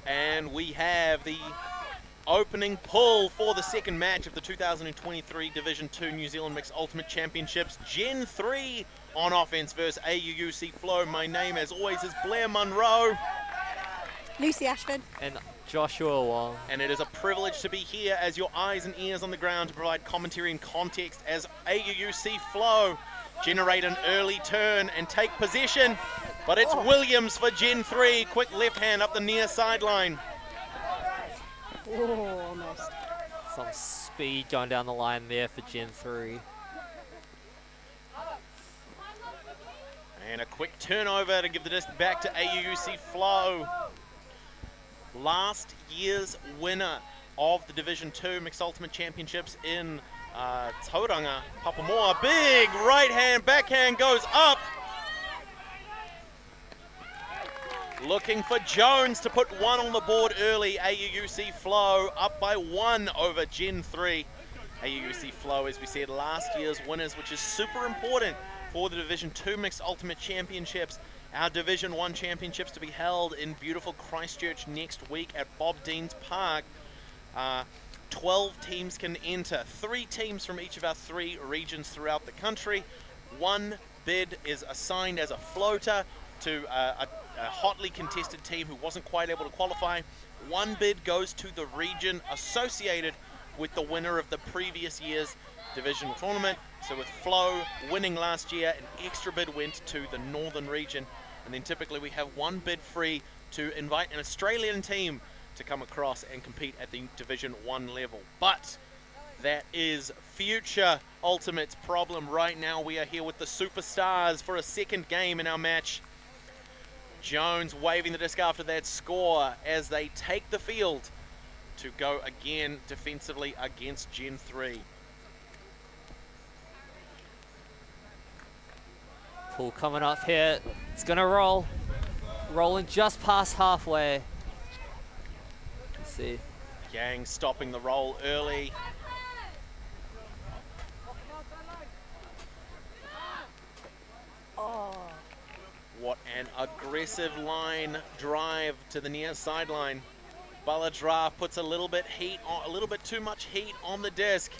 And we have the opening pull for the second match of the 2023 Division 2 New Zealand Mixed Ultimate Championships. Gen 3 on offense versus AUUC Flow. My name, as always, is Blair Munro. Lucy Ashford. And Joshua Wong. And it is a privilege to be here as your eyes and ears on the ground to provide commentary and context as AUUC Flow generate an early turn and take possession. But it's Williams for Gen 3. Quick left hand up the near sideline. Oh, almost. Some speed going down the line there for Gen 3. And a quick turnover to give the disc back to AUUC Flow. Last year's winner of the Division 2 Mixed Ultimate Championships in Tauranga, Papamoa. Big right hand, backhand goes up. Looking for Jones to put one on the board early. AUUC Flow up by 1 over Gen 3. AUUC Flow, as we said, last year's winners, which is super important for the Division 2 Mixed Ultimate Championships. Our Division 1 Championships to be held in beautiful Christchurch next week at Bob Deans Park. 12 teams can enter. 3 teams from each of our 3 regions throughout the country. 1 bid is assigned as a floater to a hotly contested team who wasn't quite able to qualify. 1 bid goes to the region associated with the winner of the previous year's division tournament. So with Flow winning last year, an extra bid went to the northern region. And then typically we have 1 bid free to invite an Australian team to come across and compete at the Division 1 level. But that is future Ultimate's problem. Right now we are here with the Superstars for a second game in our match. Jones waving the disc after that score as they take the field to go again defensively against Gen 3. Pull coming up here. It's going to roll. Rolling just past halfway. Let's see. Yang stopping the roll early. Oh. What an aggressive line drive to the near sideline. Baladra puts a little bit heat on, a little bit too much heat on the disc.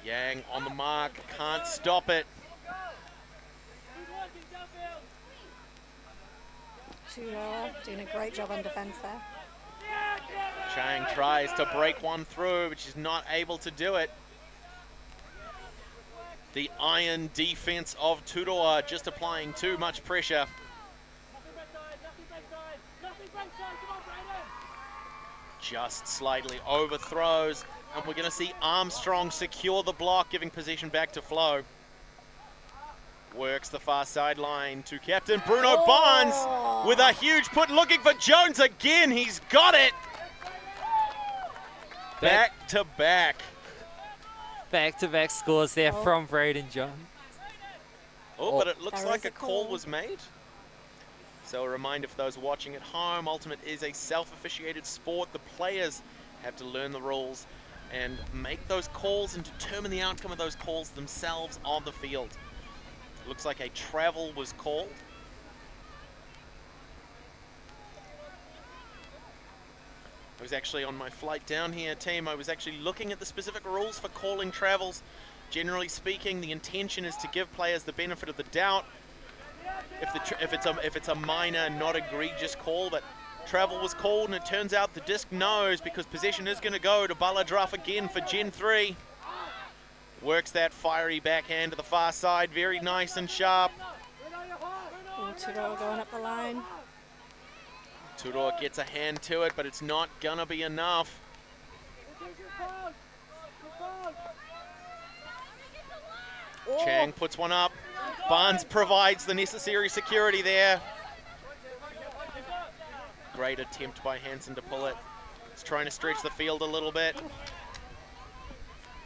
Yang on the mark, can't stop it. Doing a great job on defense there. Chang tries to break one through, but she's not able to do it. The iron defense of Turoa just applying too much pressure. Just slightly overthrows, and we're going to see Armstrong secure the block, giving possession back to Flow. Works the far sideline to captain Bruno Barnes with a huge put, looking for Jones again. He's got it. Back to back. Back-to-back scores there from Braden Jones. Oh, but it looks like a call was made. So a reminder for those watching at home, Ultimate is a self-officiated sport. The players have to learn the rules and make those calls and determine the outcome of those calls themselves on the field. Looks like a travel was called. I was actually on my flight down here, team. I was actually looking at the specific rules for calling travels. Generally speaking, the intention is to give players the benefit of the doubt if it's a minor, not egregious call. But travel was called, and it turns out the disc knows, because possession is going to go to Baladraf again for Gen 3. Works that fiery backhand to the far side, very nice and sharp. Tudor going up the line. Tudor gets a hand to it, but it's not gonna be enough. Chang puts one up. Barnes provides the necessary security there. Great attempt by Hansen to pull it. He's trying to stretch the field a little bit.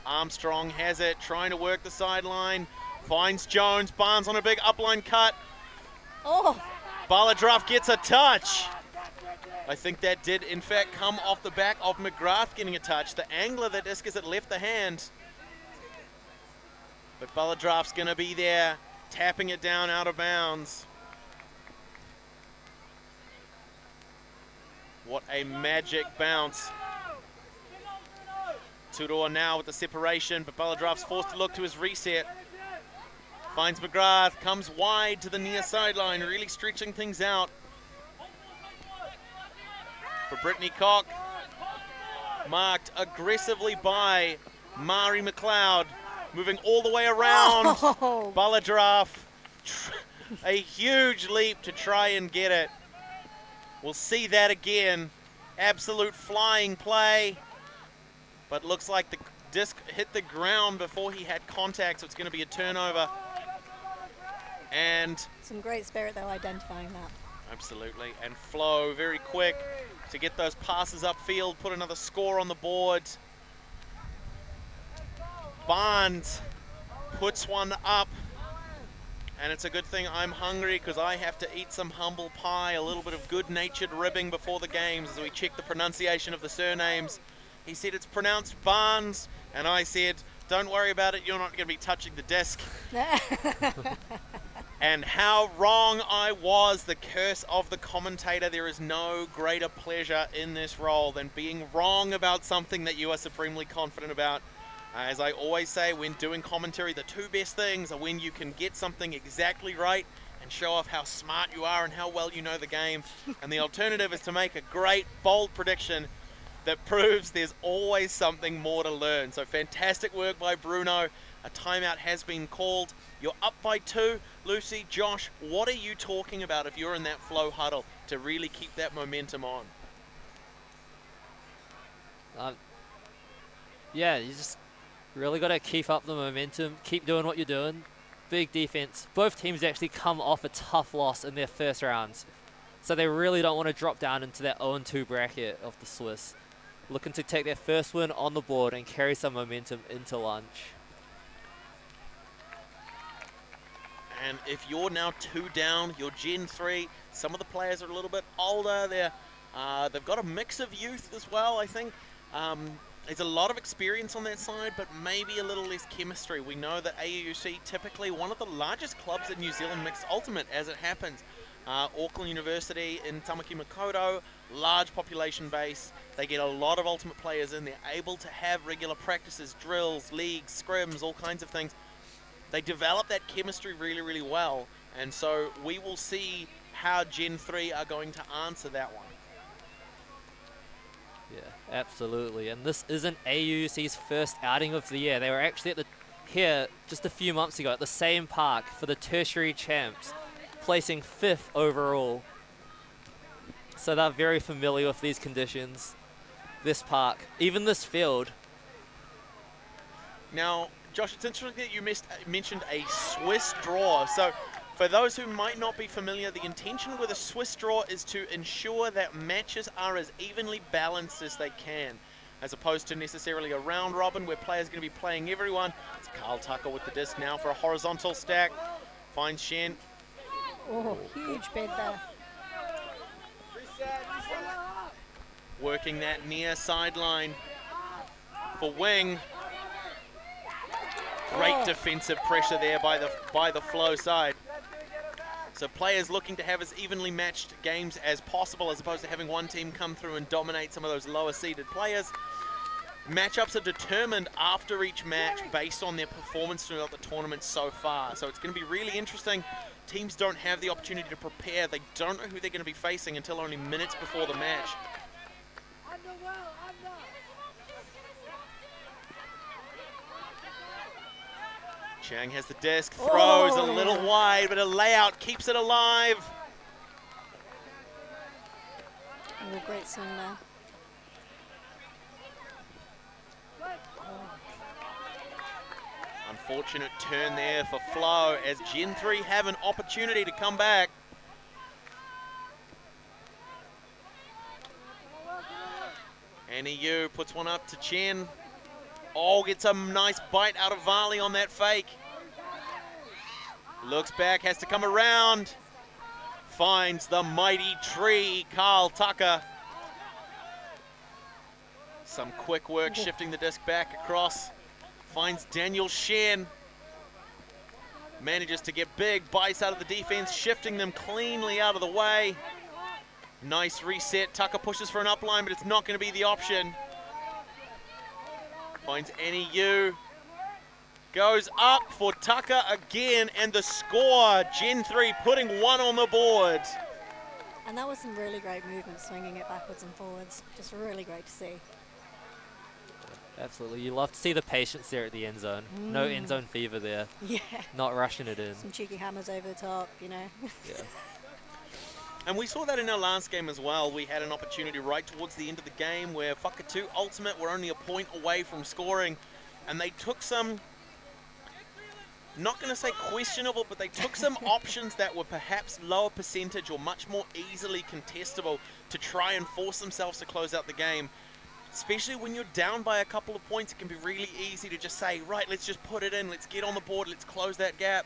Armstrong has it, trying to work the sideline. Finds Jones. Barnes on a big upline cut. Baladraf gets a touch. I think that did, in fact, come off the back of McGrath getting a touch. The angler, the disc, as it left the hand. But Bulladraft's going to be there, tapping it down out of bounds. What a magic bounce. Tudor now with the separation, but Bulladraft's forced to look to his reset. Finds McGrath, comes wide to the near sideline, really stretching things out. For Brittany Cock, marked aggressively by Mari McLeod, moving all the way around. Oh. Bulladraft, a huge leap to try and get it. We'll see that again. Absolute flying play. But looks like the disc hit the ground before he had contact, so it's going to be a turnover. And Some great spirit though identifying that. absolutely. And Flo very quick to get those passes upfield, put another score on the board. Barnes puts one up. And it's a good thing I'm hungry because I have to eat some humble pie, a little bit of good-natured ribbing before the games as we check the pronunciation of the surnames. He said it's pronounced Barnes, and I said, don't worry about it, you're not going to be touching the desk. And how wrong I was, the curse of the commentator. There is no greater pleasure in this role than being wrong about something that you are supremely confident about. As I always say, when doing commentary, the two best things are when you can get something exactly right and show off how smart you are and how well you know the game. And the alternative is to make a great, bold prediction that proves there's always something more to learn. So fantastic work by Bruno. A timeout has been called. You're up by 2. Lucy, Josh, what are you talking about if you're in that flow huddle to really keep that momentum on? Yeah, you just really got to keep up the momentum, keep doing what you're doing. Big defense. Both teams actually come off a tough loss in their first rounds, so they really don't want to drop down into that 0-2 bracket of the Swiss. Looking to take their first win on the board and carry some momentum into lunch. And if you're now 2 down, you're Gen 3. Some of the players are a little bit older. They've got a mix of youth as well, I think. There's a lot of experience on that side, but maybe a little less chemistry. We know that AUUC, typically one of the largest clubs in New Zealand mixed ultimate as it happens. Auckland University in Tamaki Makaurau, large population base. They get a lot of ultimate players in. They're able to have regular practices, drills, leagues, scrims, all kinds of things. They develop that chemistry really, really well. And so we will see how Gen 3 are going to answer that one. Yeah, absolutely. And this isn't AUUC's first outing of the year. They were actually here just a few months ago at the same park for the tertiary champs, placing 5th overall. So they're very familiar with these conditions, this park, even this field. Now, Josh, it's interesting that you mentioned a Swiss draw. So for those who might not be familiar, the intention with a Swiss draw is to ensure that matches are as evenly balanced as they can, as opposed to necessarily a round robin where players are going to be playing everyone. It's Carl Tucker with the disc now for a horizontal stack. Finds Shen. Oh, huge bid there. Working that near sideline for Wing. Great defensive pressure there by the Flow side. So players looking to have as evenly matched games as possible, as opposed to having one team come through and dominate some of those lower seeded players. Matchups are determined after each match based on their performance throughout the tournament so far. So it's going to be really interesting. Teams don't have the opportunity to prepare. They don't know who they're going to be facing until only minutes before the match. Chang has the disc, throws a little wide, but a layout keeps it alive. Oh, great swing there. Unfortunate turn there for Flo as Gen 3 have an opportunity to come back. Annie Yu puts one up to Chen. Oh, gets a nice bite out of Varley on that fake. Looks back, has to come around. Finds the mighty tree, Carl Tucker. Some quick work shifting the disc back across. Finds Daniel Shen. Manages to get big bites out of the defense, shifting them cleanly out of the way. Nice reset. Tucker pushes for an upline, but it's not going to be the option. Finds NEU. Goes up for Tucker again, and the score, Gen3 putting one on the board. And that was some really great movement, swinging it backwards and forwards. Just really great to see. Absolutely. You love to see the patience there at the end zone. No end zone fever there. Yeah. Not rushing it in. Some cheeky hammers over the top, you know. Yeah. And we saw that in our last game as well. We had an opportunity right towards the end of the game where Whakatu Ultimate were only a point away from scoring, and they took some, not going to say questionable, but they took some options that were perhaps lower percentage or much more easily contestable to try and force themselves to close out the game. Especially when you're down by a couple of points, it can be really easy to just say, right, let's just put it in, let's get on the board, let's close that gap.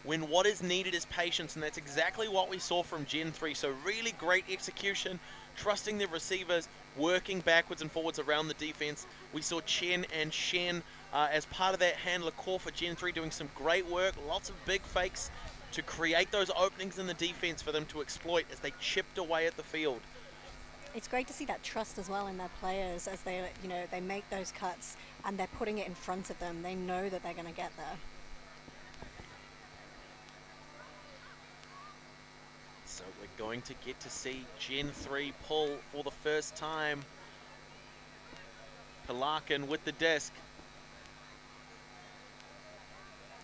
When what is needed is patience, and that's exactly what we saw from Gen3. So really great execution, trusting their receivers, working backwards and forwards around the defense. We saw Chen and Shen as part of that handler core for Gen3 doing some great work, lots of big fakes to create those openings in the defense for them to exploit as they chipped away at the field. It's great to see that trust as well in their players as they, you know, they make those cuts and they're putting it in front of them. They know that they're going to get there. So we're going to get to see Gen3 pull for the first time. Pelarkin with the disc.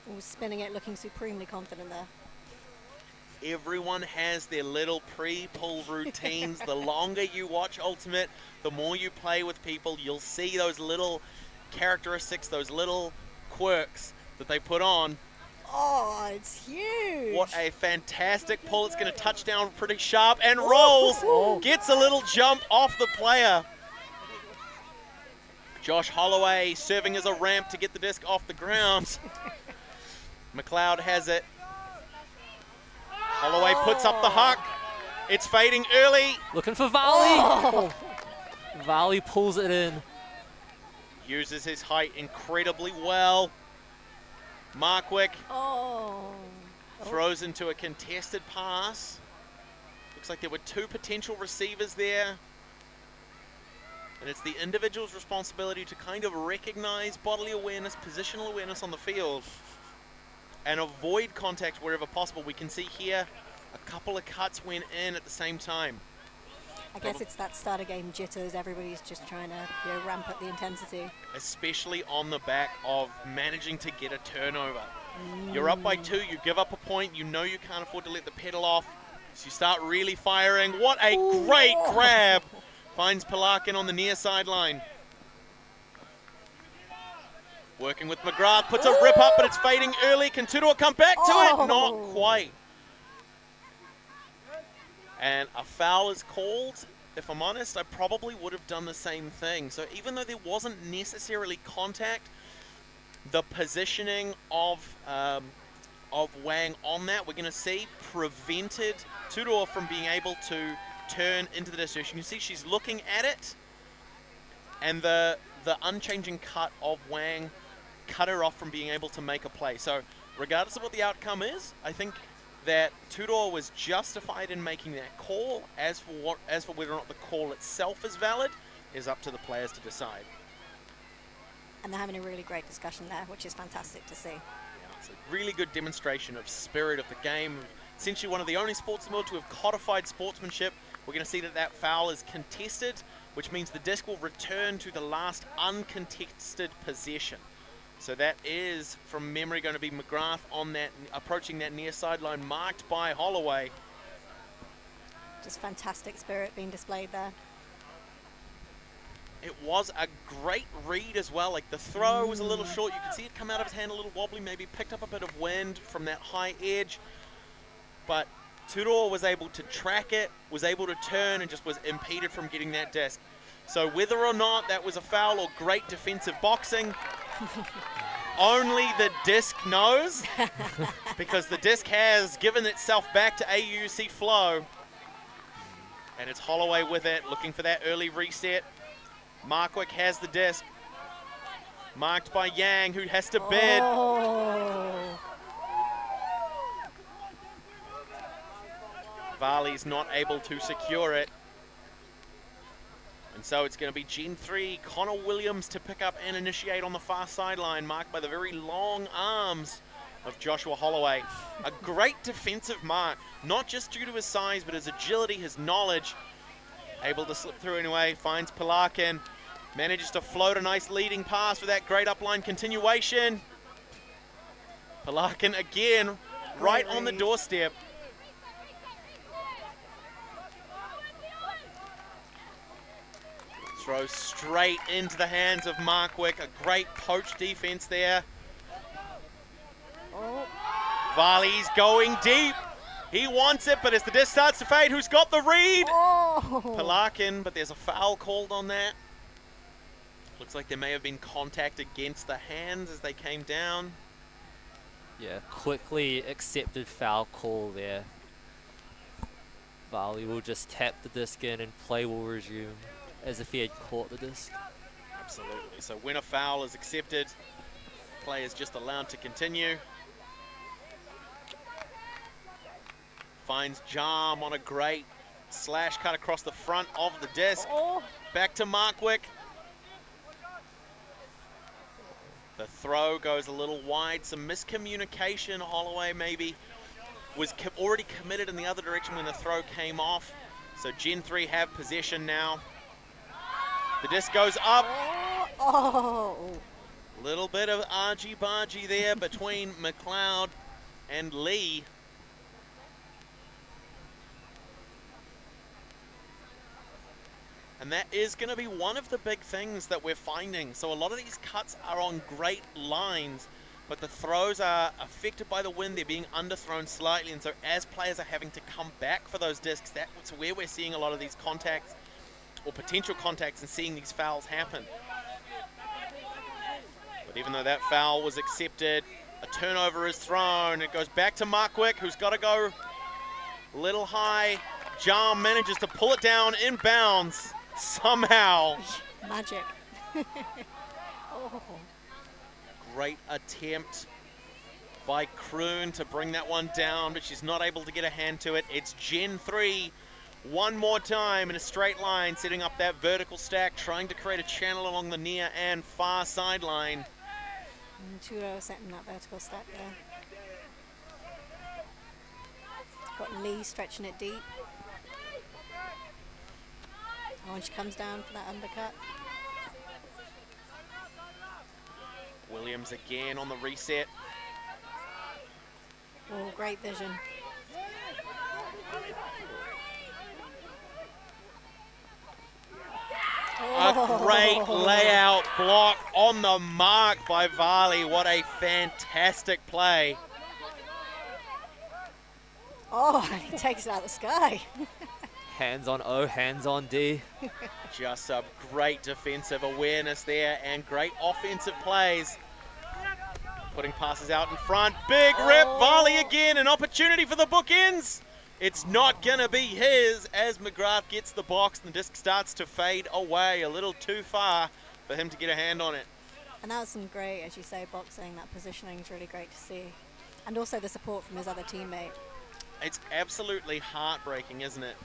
Ooh, spinning it, looking supremely confident there. Everyone has their little pre-pull routines. The longer you watch Ultimate, the more you play with people, you'll see those little characteristics, those little quirks that they put on. Oh, it's huge. What a fantastic pull. It's going to touch down pretty sharp and rolls. Oh. Gets a little jump off the player. Josh Holloway serving as a ramp to get the disc off the ground. McLeod has it. Holloway puts up the huck. It's fading early. Looking for Valley. Oh. Valley pulls it in. Uses his height incredibly well. Markwick throws into a contested pass. Looks like there were two potential receivers there. And it's the individual's responsibility to kind of recognize bodily awareness, positional awareness on the field, and avoid contact wherever possible. We can see here a couple of cuts went in at the same time. I guess it's that starter game jitters. Everybody's just trying to, you know, ramp up the intensity. Especially on the back of managing to get a turnover. You're up by 2, you give up a point, you know you can't afford to let the pedal off, so you start really firing. What a great grab! Finds Pelarkin on the near sideline. Working with McGrath, puts a rip up, but it's fading early. Can Tudor come back to it? Not quite. And a foul is called. If I'm honest, I probably would have done the same thing. So even though there wasn't necessarily contact, the positioning of Wang on that, we're going to see, prevented Tudor from being able to turn into the distribution. You can see she's looking at it, and the unchanging cut of Wang cut her off from being able to make a play. So regardless of what the outcome is, I think that Tudor was justified in making that call. As for whether or not the call itself is valid is up to the players to decide. And they're having a really great discussion there, which is fantastic to see. Yeah, it's a really good demonstration of spirit of the game. Essentially one of the only sports in the world to have codified sportsmanship. We're going to see that that foul is contested, which means the disc will return to the last uncontested possession. So that is, from memory, going to be McGrath on that, approaching that near sideline, marked by Holloway. Just fantastic spirit being displayed there. It was a great read as well. Like the throw was a little short. You could see it come out of his hand a little wobbly, maybe picked up a bit of wind from that high edge. But Tudor was able to track it, was able to turn, and just was impeded from getting that disc. So whether or not that was a foul or great defensive boxing, only the disc knows, because the disc has given itself back to AUUC Flow. And it's Holloway with it, looking for that early reset. Markwick has the disc, marked by Yang, who has to bid. Varley's not able to secure it. And so it's going to be Gen3, Connor Williams to pick up and initiate on the far sideline, marked by the very long arms of Joshua Holloway. A great defensive mark, not just due to his size, but his agility, his knowledge. Able to slip through anyway, finds Pilarkin, manages to float a nice leading pass with that great upline continuation. Pilarkin again, right on the doorstep. Throws straight into the hands of Markwick. A great poach defense there. Oh. Varley's going deep. He wants it, but as the disc starts to fade, who's got the read? Oh. Pilarkin, but there's a foul called on that. Looks like there may have been contact against the hands as they came down. Yeah, quickly accepted foul call there. Varley will just tap the disc in and play will resume as if he had caught the disc. Absolutely. So when a foul is accepted, play is just allowed to continue. Finds Jarm on a great slash cut across the front of the disc. Oh. Back to Markwick. The throw goes a little wide. Some miscommunication. Holloway maybe was already committed in the other direction when the throw came off. So Gen3 have possession now. The disc goes up. Oh. Little bit of argy-bargy there between McLeod and Lee. And that is going to be one of the big things that we're finding. So a lot of these cuts are on great lines, but the throws are affected by the wind. They're being underthrown slightly, and so as players are having to come back for those discs, that's where we're seeing a lot of these contacts or potential contacts and seeing these fouls happen. But even though that foul was accepted, a turnover is thrown. It goes back to Markwick, who's got to go a little high. Jarm manages to pull it down in bounds somehow. Magic. Oh. Great attempt by Kroon to bring that one down, but she's not able to get a hand to it. It's Gen3 one more time in a straight line, setting up that vertical stack, trying to create a channel along the near and far sideline. 2-0 setting that vertical stack there. Got Lee stretching it deep. Oh, and she comes down for that undercut. Williams again on the reset. Oh, great vision. A great layout block on the mark by Varley. What a fantastic play. Oh, he takes it out of the sky. Hands on O, hands on D. Just a great defensive awareness there and great offensive plays. Putting passes out in front. Big rip. Varley again. An opportunity for the bookends. It's not going to be his as McGrath gets the box and the disc starts to fade away a little too far for him to get a hand on it. And that was some great, as you say, boxing. That positioning is really great to see. And also the support from his other teammate. It's absolutely heartbreaking, isn't it?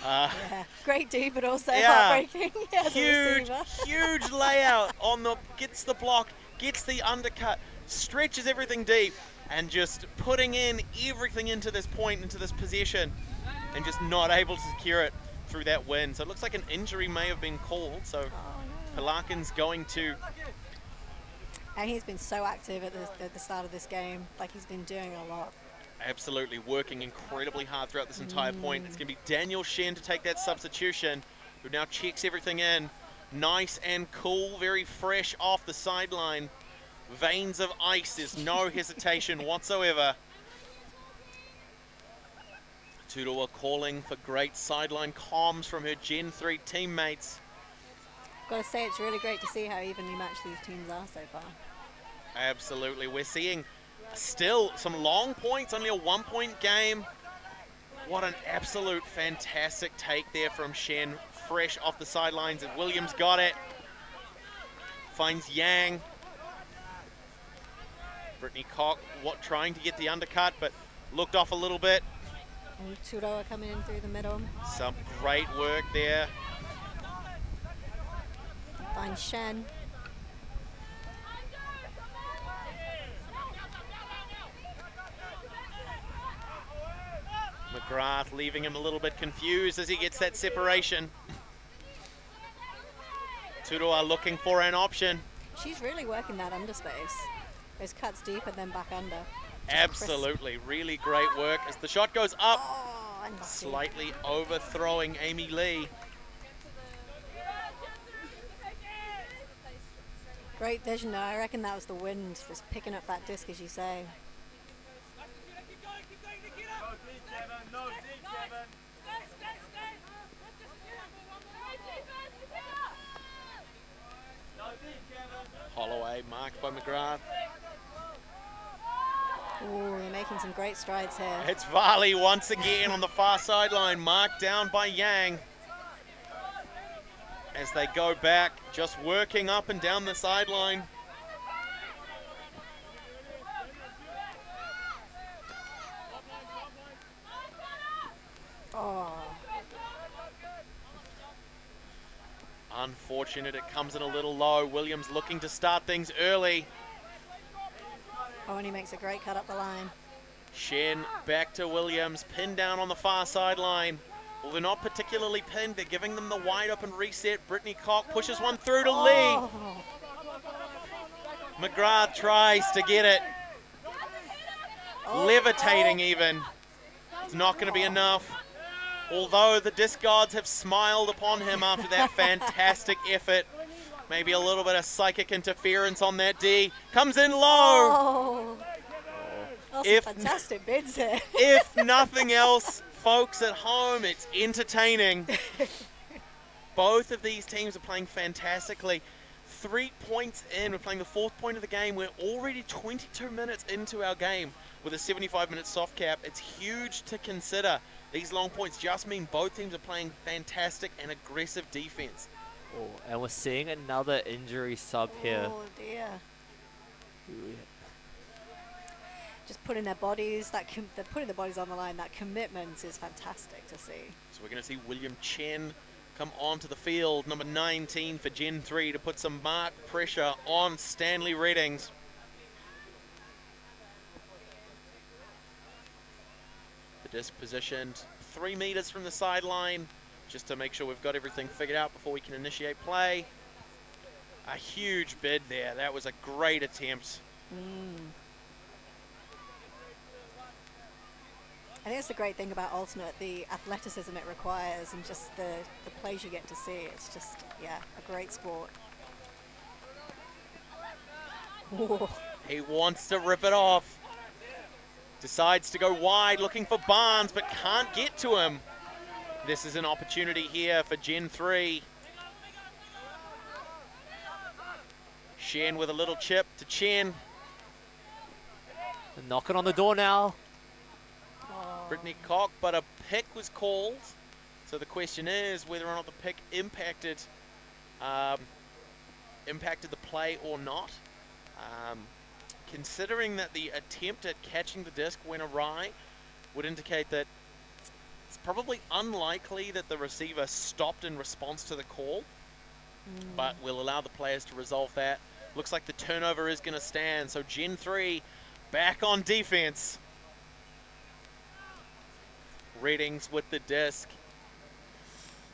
Yeah, great D, but also heartbreaking. As a receiver. Huge layout on the, gets the block, gets the undercut, stretches everything deep, and just putting in everything into this point, into this possession, and just not able to secure it through that win. So it looks like an injury may have been called. So Pilarkin's going to. And he's been so active at the start of this game. Like, he's been doing a lot. Absolutely working incredibly hard throughout this entire point. It's going to be Daniel Shen to take that substitution, who now checks everything in. Nice and cool, very fresh off the sideline. Veins of ice, there's no hesitation whatsoever. Tudor calling for great sideline comms from her Gen 3 teammates. Got to say, it's really great to see how evenly matched these teams are so far. Absolutely, we're seeing still some long points, only a 1-point game. What an absolute fantastic take there from Shen, fresh off the sidelines, and Williams got it. Finds Yang. Brittany Cock trying to get the undercut, but looked off a little bit. And Turoa coming in through the middle. Some great work there. Finds Shen. McGrath leaving him a little bit confused as he gets that separation. Turoa looking for an option. She's really working that under space. Those cuts deep and then back under. Absolutely, really great work as the shot goes up, Oh, unlucky. slightly overthrowing Amy Lee. Great vision though. I reckon that was the wind just picking up that disc, as you say. Holloway marked by McGrath. Ooh, they're making some great strides here. It's Varley once again on the far sideline, marked down by Yang. As they go back, just working up and down the sideline. Oh, Unfortunate, it comes in a little low. Williams looking to start things early. oh, and he makes a great cut up the line. Shen back to Williams, pinned down on the far sideline. Well, they're not particularly pinned. They're giving them the wide open reset. Brittany Cock pushes one through to Lee. Oh, McGrath tries to get it. Levitating even. It's not going to be enough. Although the disc gods have smiled upon him after that fantastic effort. Maybe a little bit of psychic interference on that D. Comes in low. oh. Oh, some If- fantastic bids here. If nothing else, folks at home, it's entertaining. Both of these teams are playing fantastically. 3 points in, we're playing the 4th point of the game. We're already 22 minutes into our game with a 75-minute soft cap. It's huge to consider. These long points just mean both teams are playing fantastic and aggressive defense. Oh, and we're seeing another injury sub here. Oh dear. Just putting their bodies, they're putting their bodies on the line. That commitment is fantastic to see. So we're going to see William Chen come onto the field, number 19 for Gen 3, to put some marked pressure on Stanley Reddings. The disc positioned 3 meters from the sideline, just to make sure we've got everything figured out before we can initiate play. A huge bid there. That was a great attempt. I think it's the great thing about Ultimate, the athleticism it requires and just the plays you get to see. It's just, yeah, a great sport. Ooh. He wants to rip it off. Decides to go wide, looking for Barnes, but can't get to him. This is an opportunity here for Gen 3. Shen with a little chip to Chen. They're knocking on the door now. Brittany Cock, but a pick was called. So the question is whether or not the pick impacted the play or not. Considering that the attempt at catching the disc went awry, would indicate that it's probably unlikely that the receiver stopped in response to the call. But we'll allow the players to resolve that. Looks like the turnover is going to stand. So Gen 3 back on defense. Reddings with the disc.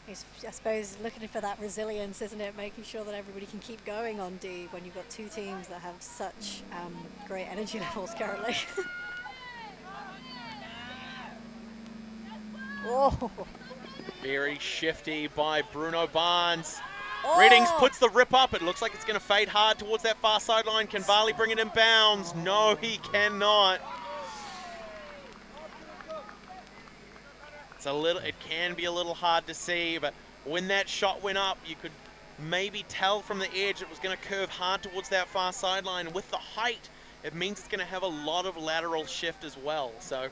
He's, I suppose, looking for that resilience, isn't it? Making sure that everybody can keep going on D when you've got two teams that have such great energy levels currently. Oh. Very shifty by Bruno Barnes. Oh. Reddings puts the rip up. It looks like it's going to fade hard towards that far sideline. Can Varley bring it in bounds? No, he cannot. It can be a little hard to see, but when that shot went up, you could maybe tell from the edge it was going to curve hard towards that far sideline. And with the height, it means it's going to have a lot of lateral shift as well. So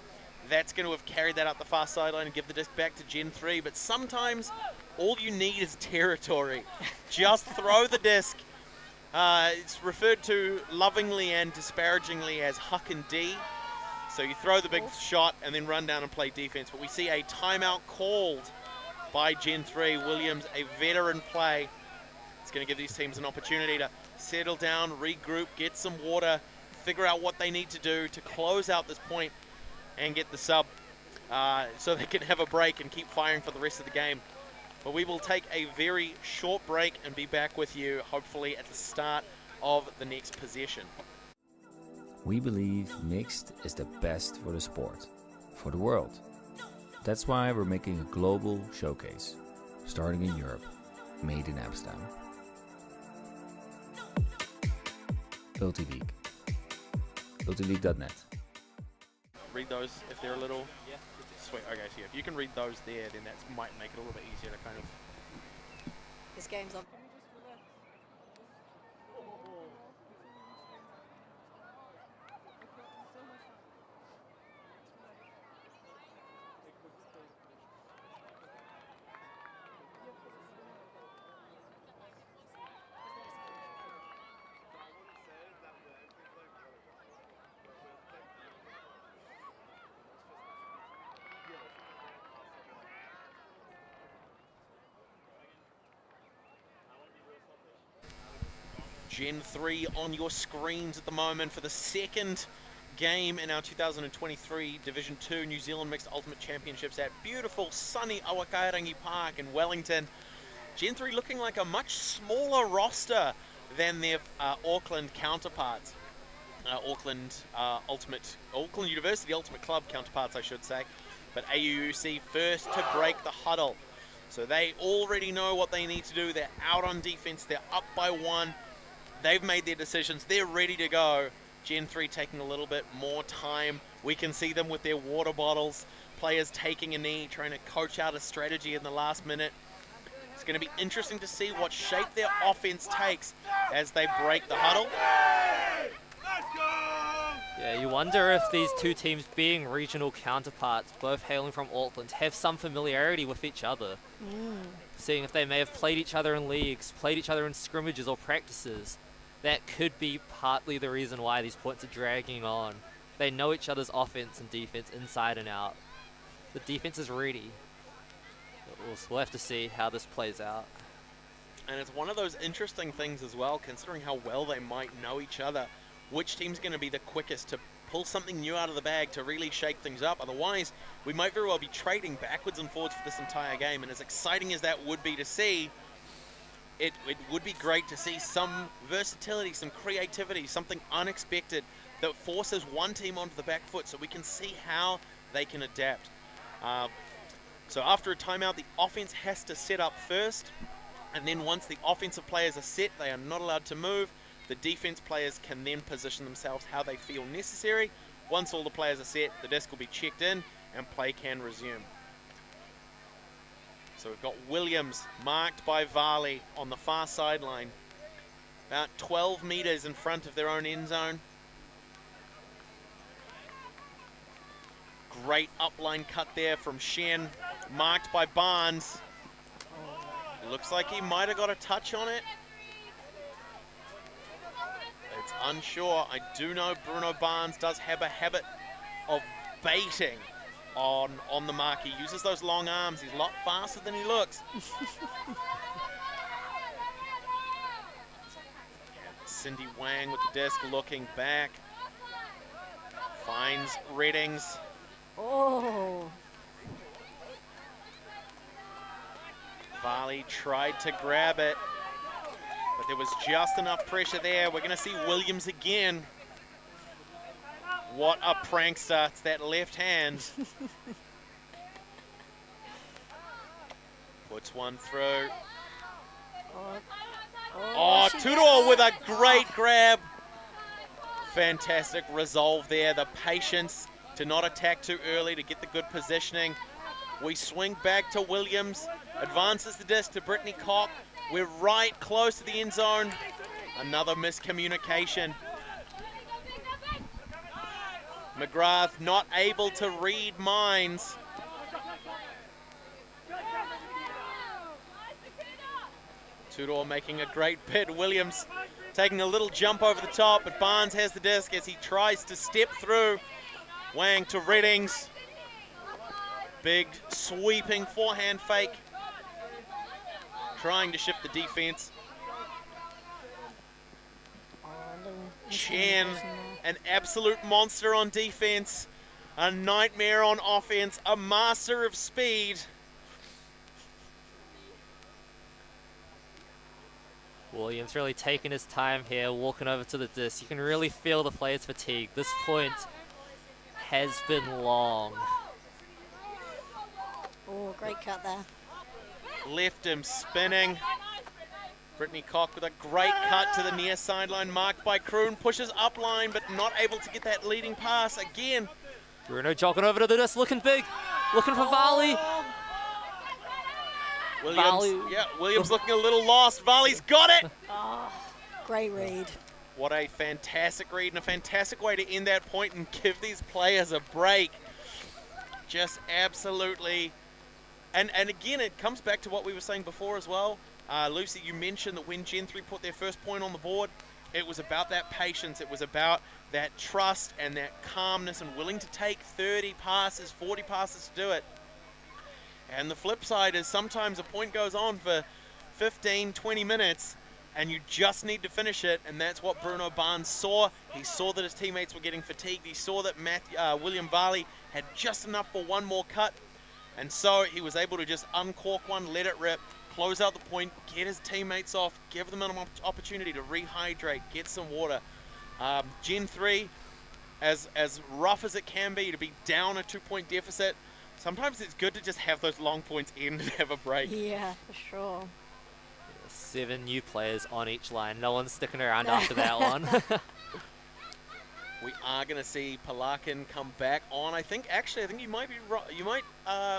that's going to have carried that up the far sideline and give the disc back to Gen 3. But sometimes all you need is territory. Just throw the disc. It's referred to lovingly and disparagingly as huck and D. So you throw the big shot and then run down and play defense. But we see a timeout called by Gen 3. Williams, a veteran play. It's going to give these teams an opportunity to settle down, regroup, get some water, figure out what they need to do to close out this point and get the sub so they can have a break and keep firing for the rest of the game. But we will take a very short break and be back with you hopefully at the start of the next possession. We believe mixed is the best for the sport, for the world. That's why we're making a global showcase, starting in Europe, made in Amsterdam. ULTI.TV. ULTILeague.net. Read those if they're a little... Yeah. Sweet. Okay, so if you can read those there, then that might make it a little bit easier to kind of... This game's on. Gen 3 on your screens at the moment for the second game in our 2023 Division 2 New Zealand Mixed Ultimate Championships at beautiful sunny Awakairangi Park in Wellington. Gen 3 looking like a much smaller roster than their Auckland counterparts. Auckland University Ultimate Club counterparts, I should say. But AUUC first to break the huddle. So they already know what they need to do. They're out on defense. They're up by 1. They've made their decisions. They're ready to go. Gen 3 taking a little bit more time. We can see them with their water bottles. Players taking a knee, trying to coach out a strategy in the last minute. It's going to be interesting to see what shape their offense takes as they break the huddle. Yeah, you wonder if these two teams, being regional counterparts, both hailing from Auckland, have some familiarity with each other. Seeing if they may have played each other in leagues, played each other in scrimmages or practices. That could be partly the reason why these points are dragging on. They know each other's offense and defense inside and out. The defense is ready. We'll have to see how this plays out. And it's one of those interesting things as well, considering how well they might know each other. Which team's going to be the quickest to pull something new out of the bag to really shake things up? Otherwise, we might very well be trading backwards and forwards for this entire game. And as exciting as that would be to see, it would be great to see some versatility, some creativity, something unexpected that forces one team onto the back foot so we can see how they can adapt. So after a timeout, the offense has to set up first. And then once the offensive players are set, they are not allowed to move. The defense players can then position themselves how they feel necessary. Once all the players are set, the disc will be checked in and play can resume. So we've got Williams marked by Varley on the far sideline. About 12 meters in front of their own end zone. Great upline cut there from Shen. Marked by Barnes. Looks like he might have got a touch on it. It's unsure. I do know Bruno Barnes does have a habit of baiting on the mark. He uses those long arms. He's a lot faster than he looks. Cindy Wang with the disc looking back. Finds Reddings. Oh. Varley tried to grab it, but there was just enough pressure there. We're going to see Williams again. What a prankster. It's that left hand. Puts one through. Oh, Tudor with a great grab. Fantastic resolve there. The patience to not attack too early, to get the good positioning. We swing back to Williams. Advances the disc to Brittany Koch. We're right close to the end zone. Another miscommunication. McGrath not able to read minds. Tudor making a great bid. Williams taking a little jump over the top, but Barnes has the disc as he tries to step through. Wang to Reddings. Big sweeping forehand fake. Trying to shift the defense. Chen, an absolute monster on defense. A nightmare on offense. A master of speed. Williams really taking his time here, walking over to the disc. You can really feel the player's fatigue. This point has been long. Oh, great cut there. Left him spinning. Brittany Koch with a great cut to the near sideline, marked by Kroon. Pushes up line, but not able to get that leading pass again. Bruno jogging over to the disc, looking big, looking for Varley. Williams looking a little lost. Varley's got it. Great read. What a fantastic read and a fantastic way to end that point and give these players a break. Just absolutely. And again, it comes back to what we were saying before as well. Lucy, you mentioned that when Gen 3 put their first point on the board, it was about that patience. It was about that trust and that calmness and willing to take 30 passes, 40 passes to do it. And the flip side is sometimes a point goes on for 15, 20 minutes and you just need to finish it, and that's what Bruno Barnes saw. He saw that his teammates were getting fatigued. He saw that William Varley had just enough for one more cut, and so he was able to just uncork one, let it rip, close out the point, get his teammates off, give them an opportunity to rehydrate, get some water. Gen 3, as rough as it can be to be down a 2-point deficit, sometimes it's good to just have those long points end and have a break. Yeah, for sure. 7 new players on each line. No one's sticking around after that one. We are going to see Palakin come back on. I think you might be right.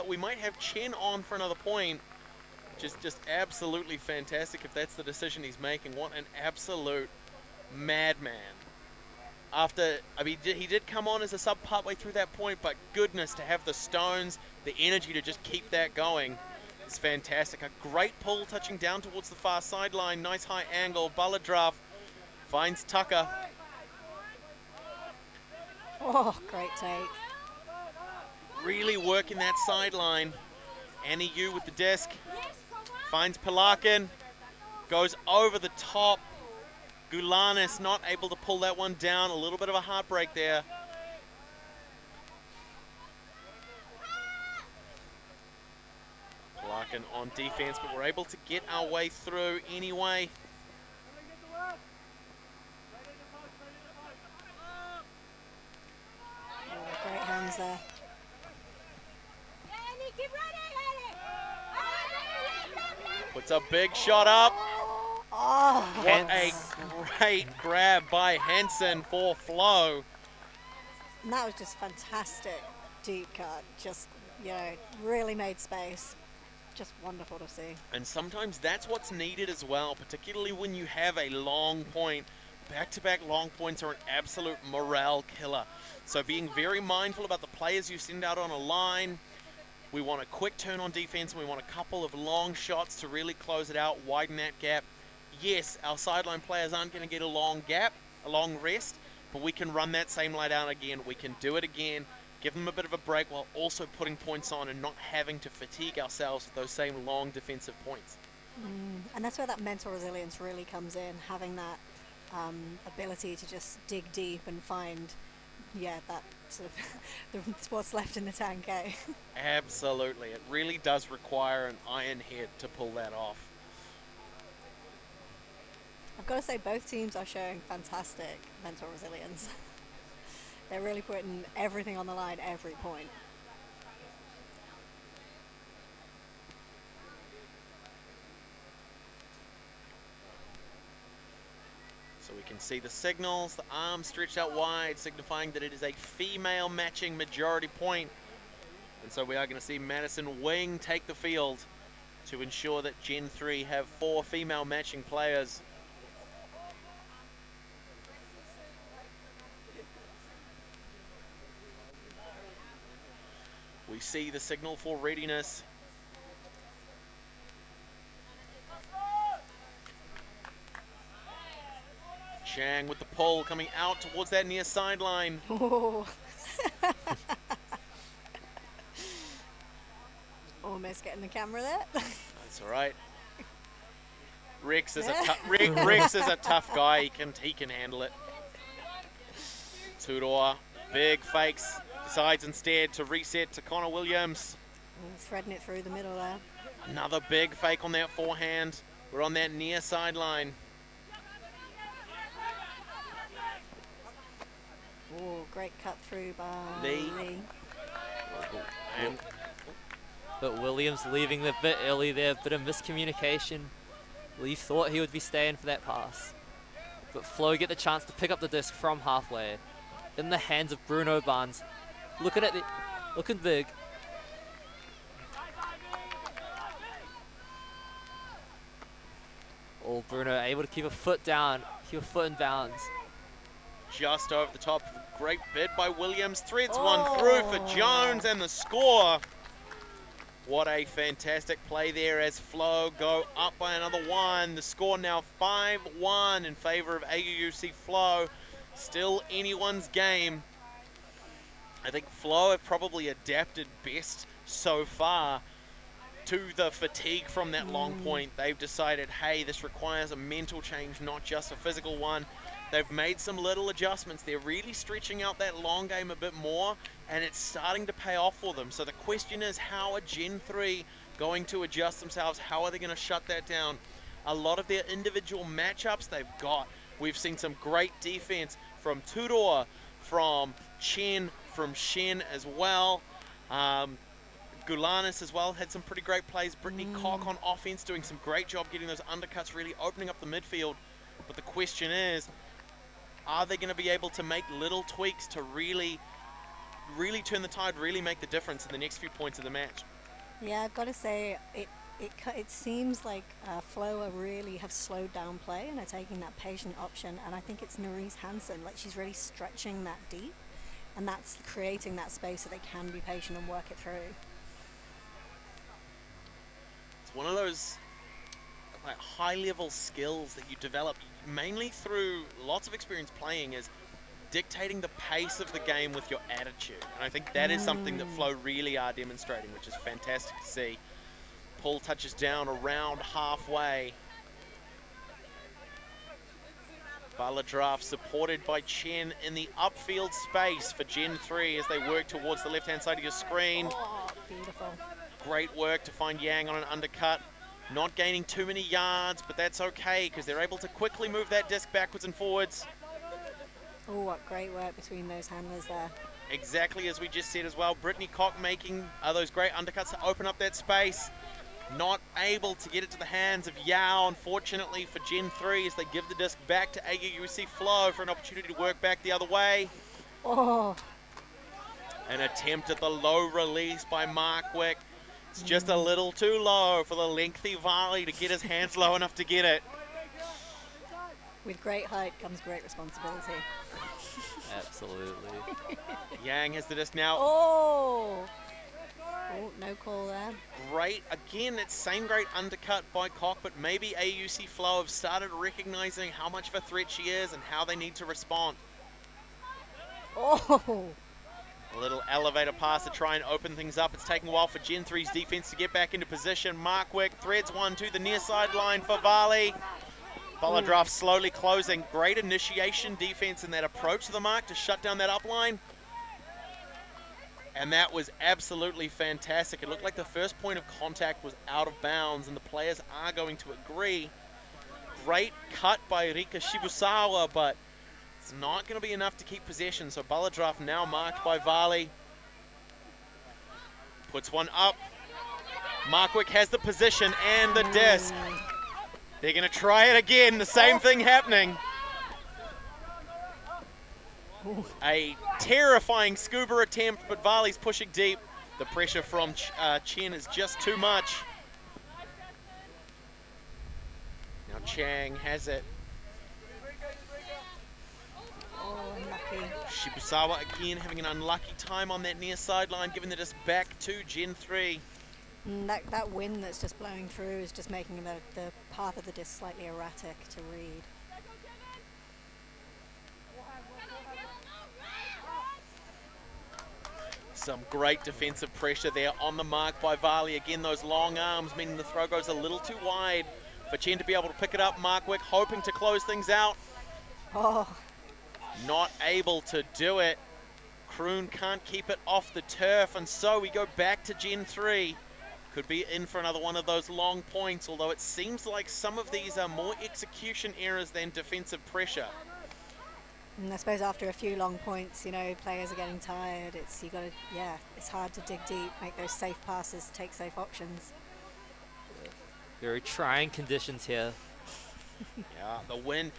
We might have Chen on for another point. Just absolutely fantastic if that's the decision he's making. What an absolute madman. He did come on as a sub partway through that point, but goodness, to have the stones, the energy to just keep that going. It's fantastic. A great pull touching down towards the far sideline. Nice high angle. Baladrav finds Tucker. Oh, great take. Really working that sideline. Annie Yu with the disc. Finds Palakin. Goes over the top. Gulanis not able to pull that one down. A little bit of a heartbreak there. Larkin on defense, but we're able to get our way through anyway. Oh, great hands there. Puts a big shot up. Oh, What a great grab by Hansen for Flo. and that was just fantastic. Deep cut, just, really made space. Just wonderful to see. And sometimes that's what's needed as well, particularly when you have a long point. Back-to-back long points are an absolute morale killer. So being very mindful about the players you send out on a line. We want a quick turn on defense, and we want a couple of long shots to really close it out, widen that gap. Yes, our sideline players aren't going to get a long gap, a long rest, but we can run that same line out again. We can do it again. Give them a bit of a break while also putting points on and not having to fatigue ourselves with those same long defensive points. And that's where that mental resilience really comes in, having that ability to just dig deep and find, that sort of what's left in the tank, eh? Absolutely. It really does require an iron head to pull that off. I've got to say both teams are showing fantastic mental resilience. They're really putting everything on the line every point. So we can see the signals, the arms stretched out wide, signifying that it is a female matching majority point. And so we are going to see Madison Wing take the field to ensure that Gen 3 have 4 female matching players. We see the signal for readiness. Chang with the pull coming out towards that near sideline. Oh. Almost getting the camera there. That's all right. Rex is Rex is a tough guy. He can handle it. Tudor, big fakes, decides instead to reset to Connor Williams. Threading it through the middle there. Another big fake on that forehand. We're on that near sideline. Oh, great cut through by Lee. And But Williams leaving a bit early there, bit of miscommunication. Lee thought he would be staying for that pass. But Flo get the chance to pick up the disc from halfway. In the hands of Bruno Barnes. Looking big. Oh, Bruno able to keep a foot down, keep a foot in bounds. just over the top. Great bid by Williams. Threads one through for Jones, and the score. What a fantastic play there as Flo go up by another one. The score now 5-1 in favor of AUUC Flo. Still anyone's game. I think Flo have probably adapted best so far to the fatigue from that long point. They've decided, hey, this requires a mental change, not just a physical one. They've made some little adjustments. They're really stretching out that long game a bit more, and it's starting to pay off for them. So the question is, how are Gen 3 going to adjust themselves? How are they going to shut that down? A lot of their individual matchups they've got. We've seen some great defense from Tudor, from Chen, from Shen as well. Gulanis as well had some pretty great plays. Brittany Koch on offense doing some great job getting those undercuts, really opening up the midfield. But the question is, are they going to be able to make little tweaks to really turn the tide, really make the difference in the next few points of the match? Yeah, I've got to say, it seems like Flo really have slowed down play and are taking that patient option. And I think it's Nerese Hansen, like she's really stretching that deep. And that's creating that space so they can be patient and work it through. It's one of those like high-level skills that you develop mainly through lots of experience playing, is dictating the pace of the game with your attitude. And I think that is something that Flo really are demonstrating, which is fantastic to see. Paul touches down around halfway. Bala Draft supported by Chen in the upfield space for Gen 3 as they work towards the left-hand side of your screen. Oh, beautiful. Great work to find Yang on an undercut. Not gaining too many yards, but that's okay because they're able to quickly move that disc backwards and forwards. Oh, what great work between those handlers there. Exactly as we just said as well. Brittany Koch making those great undercuts to open up that space. Not able to get it to the hands of Yao, unfortunately, for Gen 3 as they give the disc back to AUUC Flo for an opportunity to work back the other way. Oh. An attempt at the low release by Markwick. It's just a little too low for the lengthy volley to get his hands low enough to get it. With great height comes great responsibility. Absolutely. Yang has the disc now. Oh, no call there. Great, again, that same great undercut by Koch, but maybe AUC Flo have started recognizing how much of a threat she is and how they need to respond. Oh. A little elevator pass to try and open things up. It's taking a while for Gen 3's defense to get back into position. Markwick threads one to the near sideline for Varley. Baladraft slowly closing. Great initiation defense in that approach to the mark to shut down that upline. And that was absolutely fantastic. It looked like the first point of contact was out of bounds, and the players are going to agree. Great cut by Rika Shibusawa, but it's not going to be enough to keep possession. So Baladraft now marked by Varley. Puts one up. Markwick has the position and the disc. They're going to try it again. The same thing happening. A terrifying scuba attempt, but Varley's pushing deep. The pressure from Chen is just too much. Now Chang has it. Oh, unlucky. Shibusawa again having an unlucky time on that near sideline, giving the disc back to Gen 3. That wind that's just blowing through is just making the path of the disc slightly erratic to read. Some great defensive pressure there on the mark by Varley. Again, those long arms, meaning the throw goes a little too wide for Chen to be able to pick it up. Markwick hoping to close things out. Oh, Not able to do it. Kroon can't keep it off the turf, and so we go back to Gen 3. Could be in for another one of those long points, although it seems like some of these are more execution errors than defensive pressure. and I suppose after a few long points, you know, players are getting tired. It's it's hard to dig deep, make those safe passes, take safe options. Very trying conditions here. Yeah, the wind,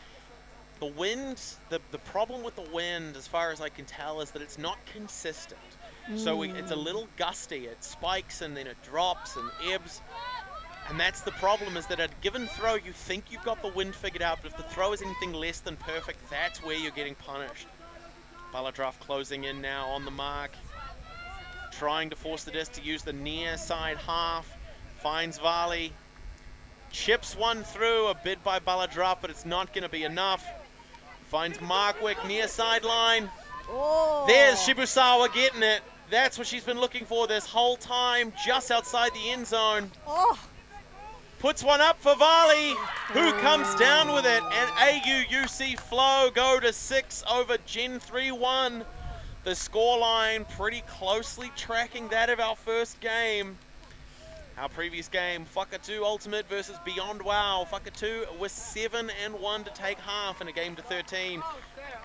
the problem with the wind, as far as I can tell, is that it's not consistent. So it's a little gusty. It spikes and then it drops and ebbs. And that's the problem, is that at a given throw, you think you've got the wind figured out, but if the throw is anything less than perfect, that's where you're getting punished. Baladraff closing in now on the mark, trying to force the disc to use the near side half, finds Varley, chips one through, a bid by Baladraff, but it's not going to be enough. Finds Markwick near sideline. Oh. There's Shibusawa getting it. That's what she's been looking for this whole time, just outside the end zone. Oh. Puts one up for Varley, who comes down with it, and AUUC Flow go to 6 over Gen 3 1. The scoreline pretty closely tracking that of our first game. Our previous game, Whakatu Ultimate versus Beyond Wow. Whakatu was 7-1 to take half in a game to 13.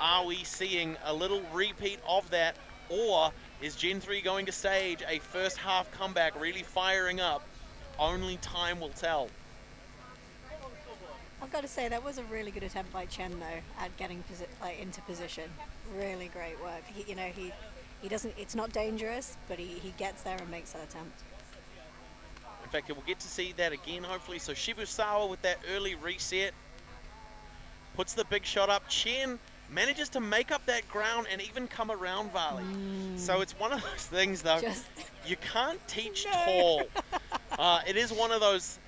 Are we seeing a little repeat of that, or is Gen 3 going to stage a first half comeback really firing up? Only time will tell. I've got to say that was a really good attempt by Chen though at getting into position. Really great work. He doesn't. It's not dangerous, but he gets there and makes that attempt. In fact, we'll get to see that again hopefully. So Shibusawa with that early reset puts the big shot up. Chen manages to make up that ground and even come around Varley. So it's one of those things though. You can't teach tall. It is one of those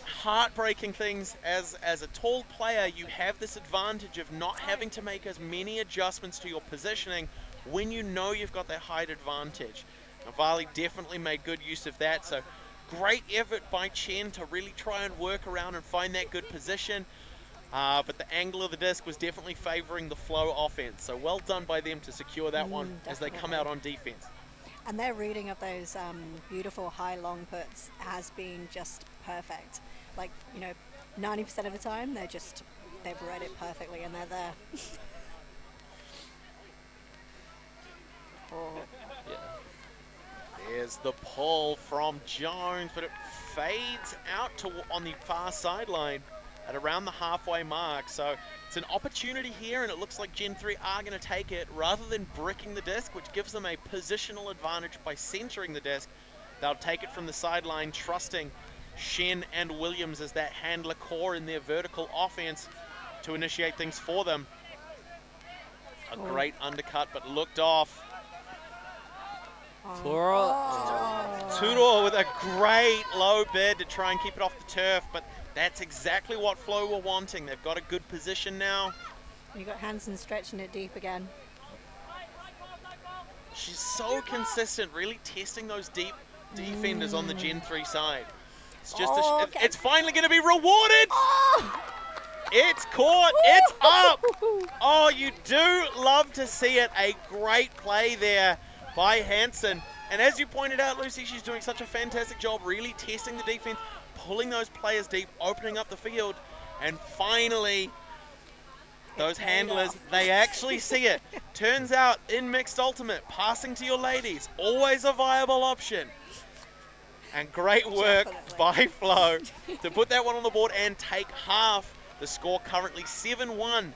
heartbreaking things. As a tall player, you have this advantage of not having to make as many adjustments to your positioning when you know you've got that height advantage. Now, Varley definitely made good use of that. So great effort by Chen to really try and work around and find that good position. But the angle of the disc was definitely favoring the Flow offense. So well done by them to secure that one as they come out on defense. And their reading of those beautiful high long puts has been just perfect. Like, 90% of the time they've read it perfectly and they're there. Oh. Yeah. There's the pull from Jones, but it fades out on the far sideline at around the halfway mark. So it's an opportunity here, and it looks like Gen 3 are going to take it rather than bricking the disc, which gives them a positional advantage by centering the disc. They'll take it from the sideline, trusting Shen and Williams as that handler core in their vertical offense to initiate things for them. A great undercut, but looked off. Tudor with a great low bid to try and keep it off the turf, but that's exactly what Flow were wanting. They've got a good position now. You got Hansen stretching it deep again. She's so consistent, really testing those deep defenders on the Gen 3 side. It's just it's finally going to be rewarded. It's caught. It's up. Oh, you do love to see it. A great play there by Hansen. And as you pointed out, Lucy, she's doing such a fantastic job really testing the defense, pulling those players deep, opening up the field, and finally those handlers, they actually see it. Turns out in mixed ultimate, passing to your ladies, always a viable option. And great work by Flo to put that one on the board and take half. The score currently 7-1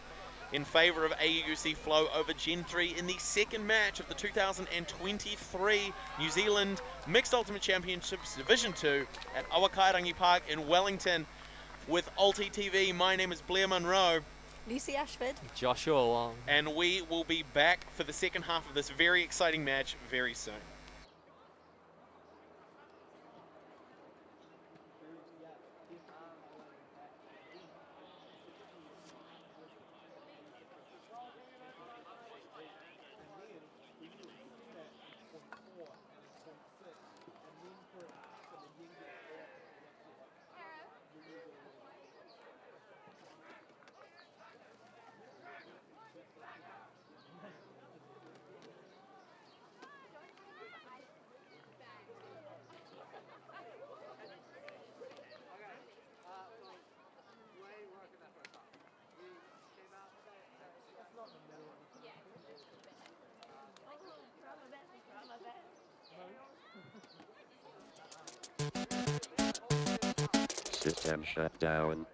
in favor of AUUC Flow over Gen 3 in the second match of the 2023 New Zealand Mixed Ultimate Championships Division 2 at Awakairangi Park in Wellington. With ULTI.TV, my name is Blair Munro. Lucy Ashford. Joshua Wong. And we will be back for the second half of this very exciting match very soon. System shut down.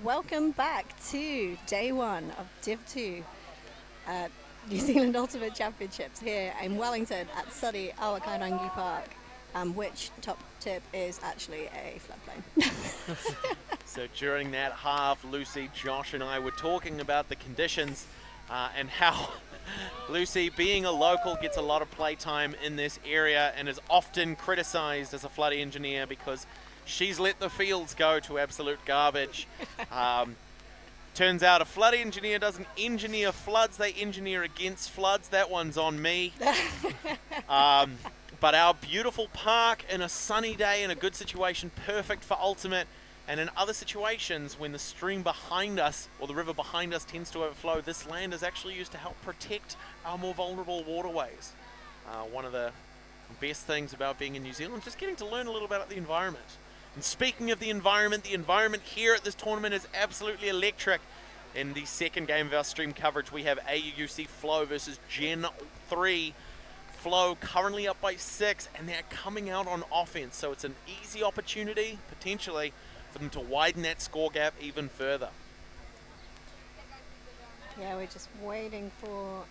Welcome back to day one of Div 2 New Zealand Ultimate Championships here in Wellington at sunny Awakarangi Park, which, top tip, is actually a floodplain. So during that half, Lucy, Josh and I were talking about the conditions and how Lucy, being a local, gets a lot of playtime in this area and is often criticised as a flood engineer because she's let the fields go to absolute garbage. Turns out a flood engineer doesn't engineer floods, they engineer against floods. That one's on me. But our beautiful park in a sunny day in a good situation, perfect for ultimate. And in other situations, when the stream behind us or the river behind us tends to overflow, this land is actually used to help protect our more vulnerable waterways. One of the best things about being in New Zealand is just getting to learn a little bit about the environment. And speaking of the environment here at this tournament is absolutely electric. In the second game of our stream coverage, we have AUUC Flow versus Gen3. Flow currently up by 6, and they're coming out on offense, so it's an easy opportunity, potentially, for them to widen that score gap even further. Yeah, we're just waiting for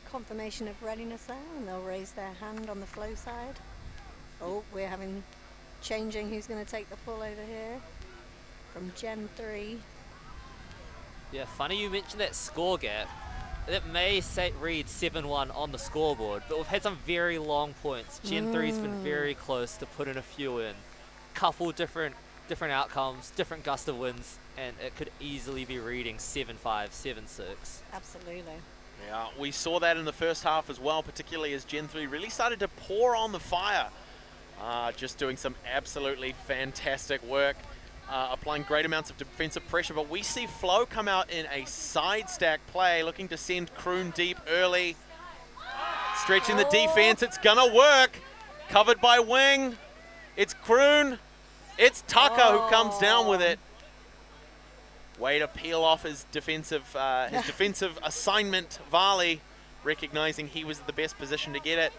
confirmation of readiness there, and they'll raise their hand on the Flow side. Oh, we're having changing who's going to take the pull over here from Gen3. Yeah, funny you mentioned that score gap. It may read 7-1 on the scoreboard, but we've had some very long points. Gen3's been very close to putting a few in. Couple different outcomes, different gust of winds, and it could easily be reading 7-5, 7-6. Absolutely. Yeah, we saw that in the first half as well, particularly as Gen3 really started to pour on the fire. Just doing some absolutely fantastic work, applying great amounts of defensive pressure, but we see Flow come out in a side stack play, looking to send Kroon deep early. Stretching the defense, it's gonna work. Covered by Wing, it's Kroon, it's Tucker who comes down with it. Way to peel off his defensive assignment, Varley, recognizing he was in the best position to get it.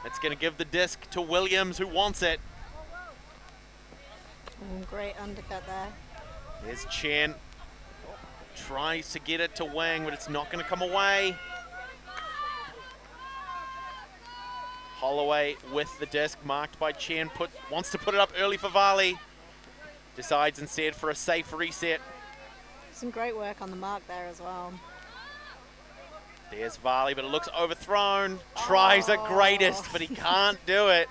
It's going to give the disc to Williams, who wants it. Great undercut there. There's Chen. Tries to get it to wing, but it's not going to come away. Holloway with the disc marked by Chen, wants to put it up early for Varley. Decides instead for a safe reset. Some great work on the mark there as well. There's Varley, but it looks overthrown. Tries a greatest, but he can't do it.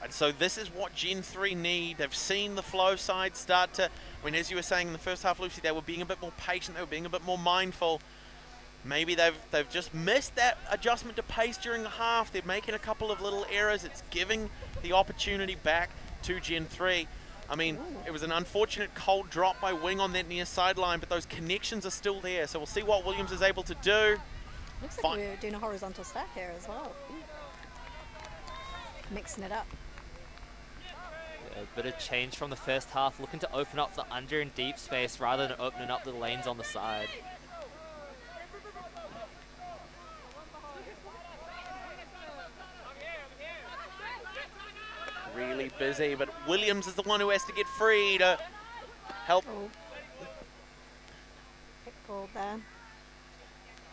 And so this is what Gen 3 need. They've seen the flow side start to, I mean, as you were saying in the first half, Lucy, they were being a bit more patient. They were being a bit more mindful. Maybe they've just missed that adjustment to pace during the half. They're making a couple of little errors. It's giving the opportunity back to Gen 3. I mean, it was an unfortunate cold drop by Wing on that near sideline, but those connections are still there. So we'll see what Williams is able to do. Looks like we're doing a horizontal stack here as well. Mixing it up. A bit of change from the first half, looking to open up the under and deep space rather than opening up the lanes on the side. Really busy, but Williams is the one who has to get free to help. Pick ball there.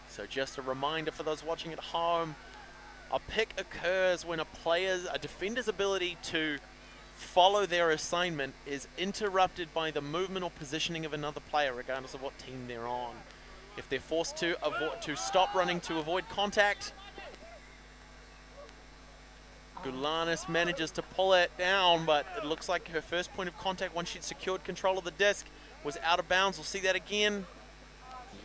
So just a reminder for those watching at home, a pick occurs when a defender's ability to follow their assignment is interrupted by the movement or positioning of another player, regardless of what team they're on. If they're forced to stop running to avoid contact, Gulanis manages to pull it down, but it looks like her first point of contact, once she'd secured control of the disc, was out of bounds. We'll see that again.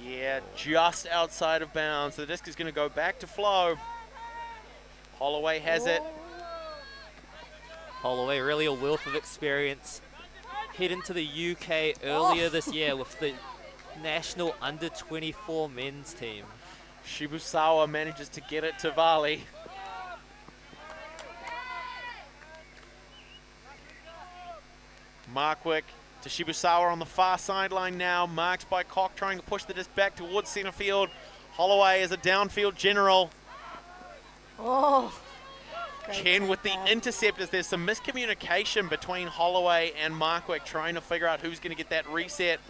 Yeah, just outside of bounds. The disc is going to go back to flow. Holloway has it. Holloway, really a wealth of experience. Head into the UK earlier this year with the national under-24 men's team. Shibusawa manages to get it to Varley. Markwick to Shibusawa on the far sideline now, marked by Koch, trying to push the disc back towards centre field. Holloway is a downfield general. Chen with the interceptors. There's some miscommunication between Holloway and Markwick, trying to figure out who's going to get that reset.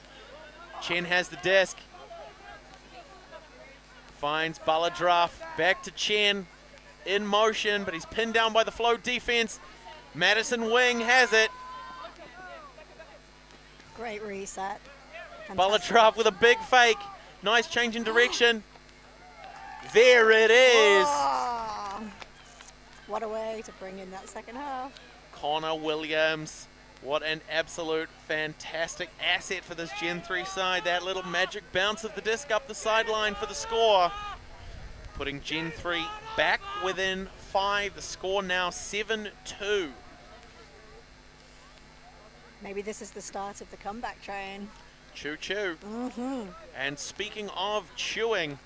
Chen has the disc. Finds Baladraf, back to Chen, in motion, but he's pinned down by the flow defense. Madison Wing has it. Great reset. Baladraf with a big fake. Nice change in direction. There it is. Oh, what a way to bring in that second half. Connor Williams. What an absolute fantastic asset for this Gen 3 side. That little magic bounce of the disc up the sideline for the score. Putting Gen 3 back within 5. The score now 7-2. Maybe this is the start of the comeback train. Choo choo. And speaking of chewing,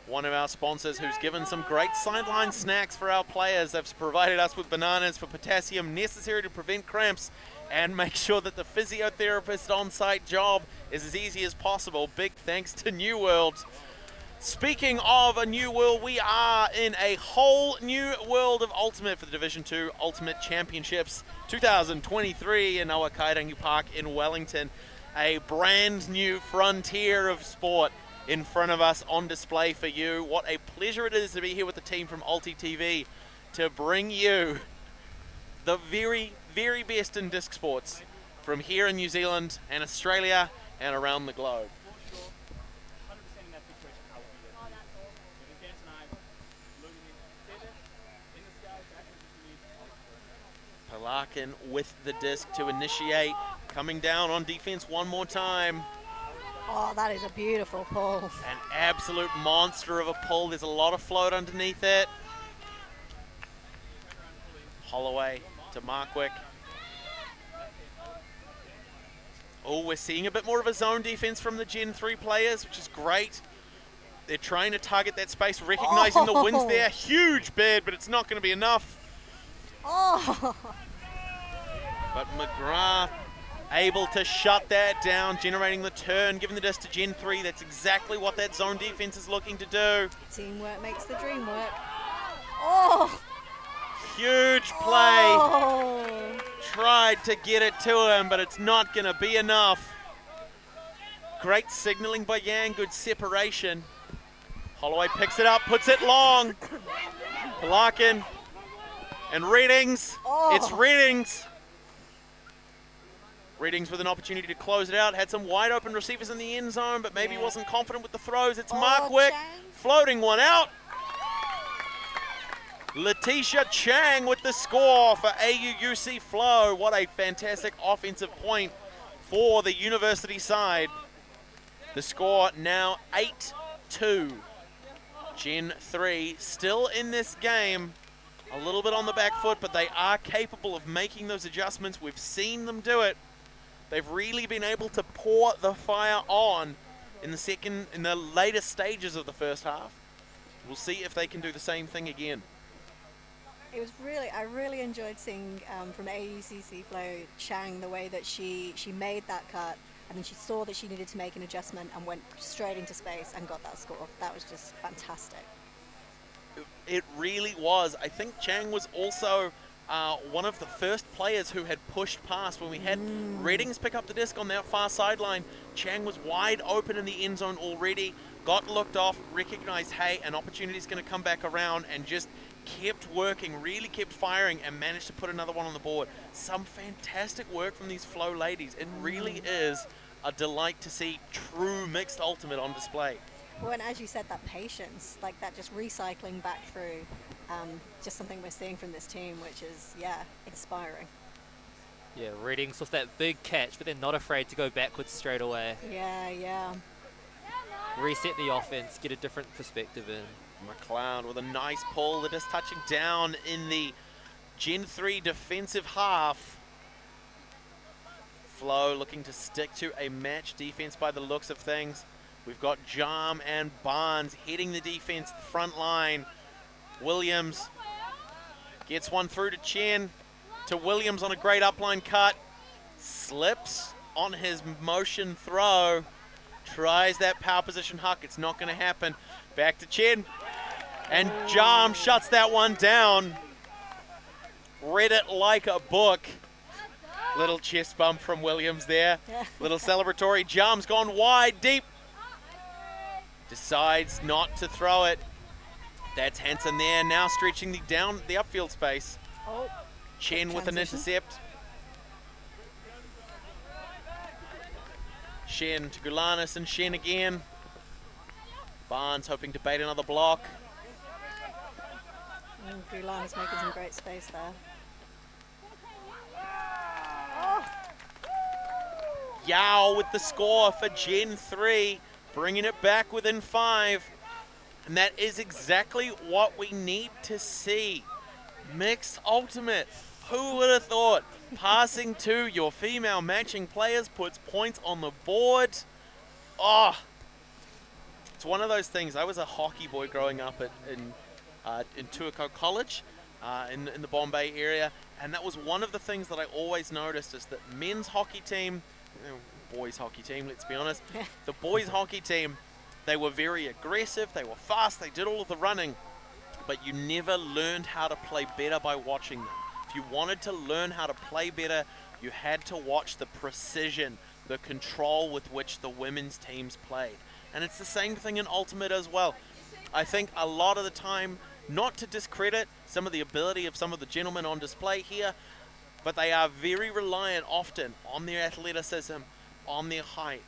one of our sponsors who's given some great sideline snacks for our players. They've provided us with bananas for potassium necessary to prevent cramps and make sure that the physiotherapist on-site job is as easy as possible. Big thanks to New World. Speaking of a new world, we are in a whole new world of Ultimate for the Division 2 Ultimate Championships 2023 in Owakairangi Park in Wellington. A brand new frontier of sport in front of us on display for you. What a pleasure it is to be here with the team from ULTI.TV to bring you the very, very best in disc sports from here in New Zealand and Australia and around the globe. Larkin with the disc to initiate, coming down on defense one more time. Oh, that is a beautiful pull. An absolute monster of a pull. There's a lot of float underneath it. Holloway to Markwick. Oh, we're seeing a bit more of a zone defense from the Gen 3 players, which is great. They're trying to target that space, recognizing the wins there. Huge bid, but it's not going to be enough. But McGrath able to shut that down, generating the turn, giving the disc to Gen 3. That's exactly what that zone defense is looking to do. Teamwork makes the dream work. Huge play. tried to get it to him, but it's not going to be enough. Great signaling by Yang, good separation. Holloway picks it up, puts it long. Palakin and Readings. Oh. It's Readings. Readings with an opportunity to close it out. Had some wide open receivers in the end zone, but maybe wasn't confident with the throws. It's Mark Wick Chang. floating one out. Letitia Chang with the score for AUUC Flow. What a fantastic offensive point for the university side. The score now 8-2. Gen 3 still in this game. A little bit on the back foot, but they are capable of making those adjustments. We've seen them do it. They've really been able to pour the fire on in the later stages of the first half. We'll see if they can do the same thing again. It was I really enjoyed seeing from AUCC Flow Chang the way that she made that cut, and then she saw that she needed to make an adjustment and went straight into space and got that score. That was just fantastic. It really was. I think Chang was also one of the first players who had pushed past when we had Readings pick up the disc on that far sideline. Chang was wide open in the end zone already, got looked off, recognized, hey, an opportunity is going to come back around, and just kept working, really kept firing, and managed to put another one on the board. Some fantastic work from these Flow ladies. It really is a delight to see true mixed ultimate on display. Well, and as you said, that patience, like that just recycling back through, just something we're seeing from this team, which is, inspiring. Yeah, Readings with that big catch, but they're not afraid to go backwards straight away. Yeah. Reset the offense, get a different perspective in. McLeod with a nice pull that is touching down in the Gen 3 defensive half. Flow looking to stick to a match defense by the looks of things. We've got Jam and Barnes heading the defense front line. Williams gets one through to Chen, to Williams on a great upline cut. Slips on his motion throw. Tries that power position huck. It's not going to happen. Back to Chen. And Jam shuts that one down. Read it like a book. Little chest bump from Williams there. Little celebratory. Jam's gone wide, deep. Decides not to throw it. That's Hansen there, now stretching the upfield space. Oh, Chen with an intercept. Shen to Gulanis and Shen again. Barnes hoping to bait another block. Gulanis making some great space there. Yao with the score for Gen 3, bringing it back within 5. And that is exactly what we need to see. Mixed ultimate. Who would have thought? Passing to your female matching players puts points on the board. Oh, it's one of those things. I was a hockey boy growing up in Tuaco College in the Bombay area. And that was one of the things that I always noticed is that men's hockey team, boys hockey team, let's be honest, the boys hockey team, they were very aggressive, they were fast, they did all of the running, but you never learned how to play better by watching them. If you wanted to learn how to play better, you had to watch the precision, the control with which the women's teams played. And it's the same thing in Ultimate as well. I think a lot of the time, not to discredit some of the ability of some of the gentlemen on display here, but they are very reliant often on their athleticism, on their height.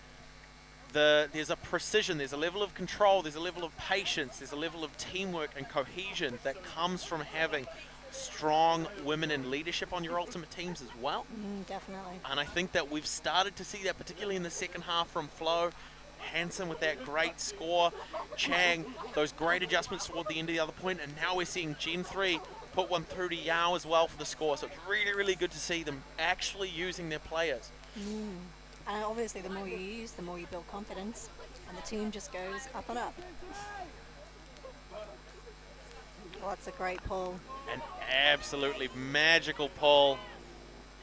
There's a precision, there's a level of control, there's a level of patience, there's a level of teamwork and cohesion that comes from having strong women in leadership on your ultimate teams as well. Definitely. And I think that we've started to see that, particularly in the second half from Flo. Hansen with that great score. Chang, those great adjustments toward the end of the other point. And now we're seeing Gen 3 put one through to Yao as well for the score. So it's really, really good to see them actually using their players. And obviously the more you use, the more you build confidence. And the team just goes up and up. Well, that's a great pull. An absolutely magical pull.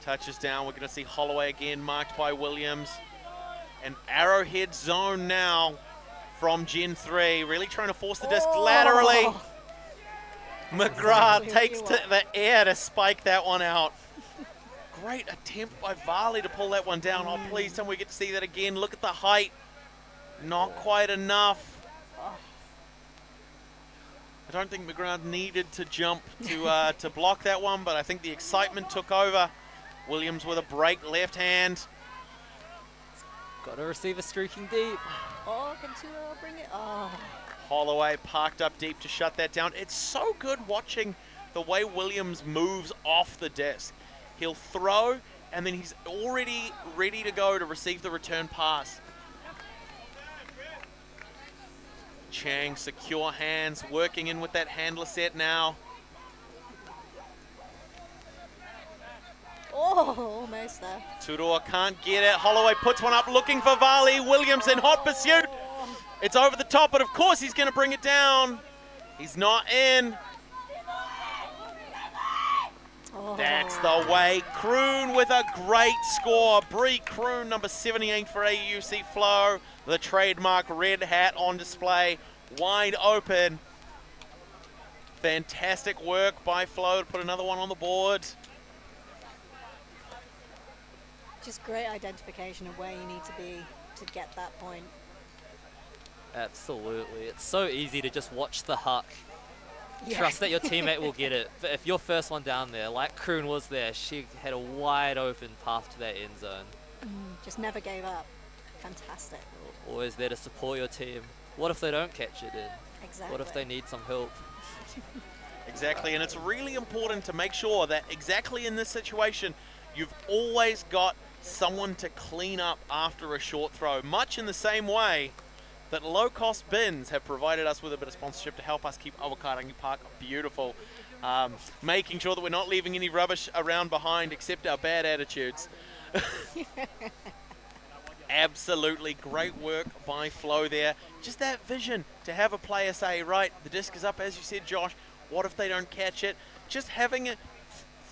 Touches down. We're going to see Holloway again marked by Williams. An arrowhead zone now from Gen 3. Really trying to force the disc laterally. McGrath exactly takes to the air to spike that one out. great attempt by Varley to pull that one down. Oh, please tell me we get to see that again. Look at the height. Not quite enough. I don't think McGrath needed to jump to block that one, but I think the excitement took over. Williams with a break, left hand. Got a receiver streaking deep. Oh, can Tuo bring it? Oh. Holloway parked up deep to shut that down. It's so good watching the way Williams moves off the disc. He'll throw, and then he's already ready to go to receive the return pass. Chang, secure hands, working in with that handler set now. Oh, almost there. Tudor can't get it. Holloway puts one up, looking for Varley. Williams in hot pursuit. It's over the top, but of course he's going to bring it down. He's not in. Oh. That's the way. Kroon with a great score. Bree Kroon, number 78 for AUUC Flow. The trademark red hat on display. Wide open. Fantastic work by Flow to put another one on the board. Just great identification of where you need to be to get that point. Absolutely. It's so easy to just watch the huck. Yeah. Trust that your teammate will get it. But if you're first one down there, like Kroon was there, she had a wide open path to that end zone. Just never gave up. Fantastic. Always there to support your team. What if they don't catch it in? Exactly. What if they need some help? Exactly, and it's really important to make sure that exactly in this situation, you've always got someone to clean up after a short throw, much in the same way that low-cost bins have provided us with a bit of sponsorship to help us keep Awakarangi Park beautiful, making sure that we're not leaving any rubbish around behind except our bad attitudes. Absolutely great work by Flo there. Just that vision to have a player say, right, the disc is up, as you said, Josh, what if they don't catch it? Just having it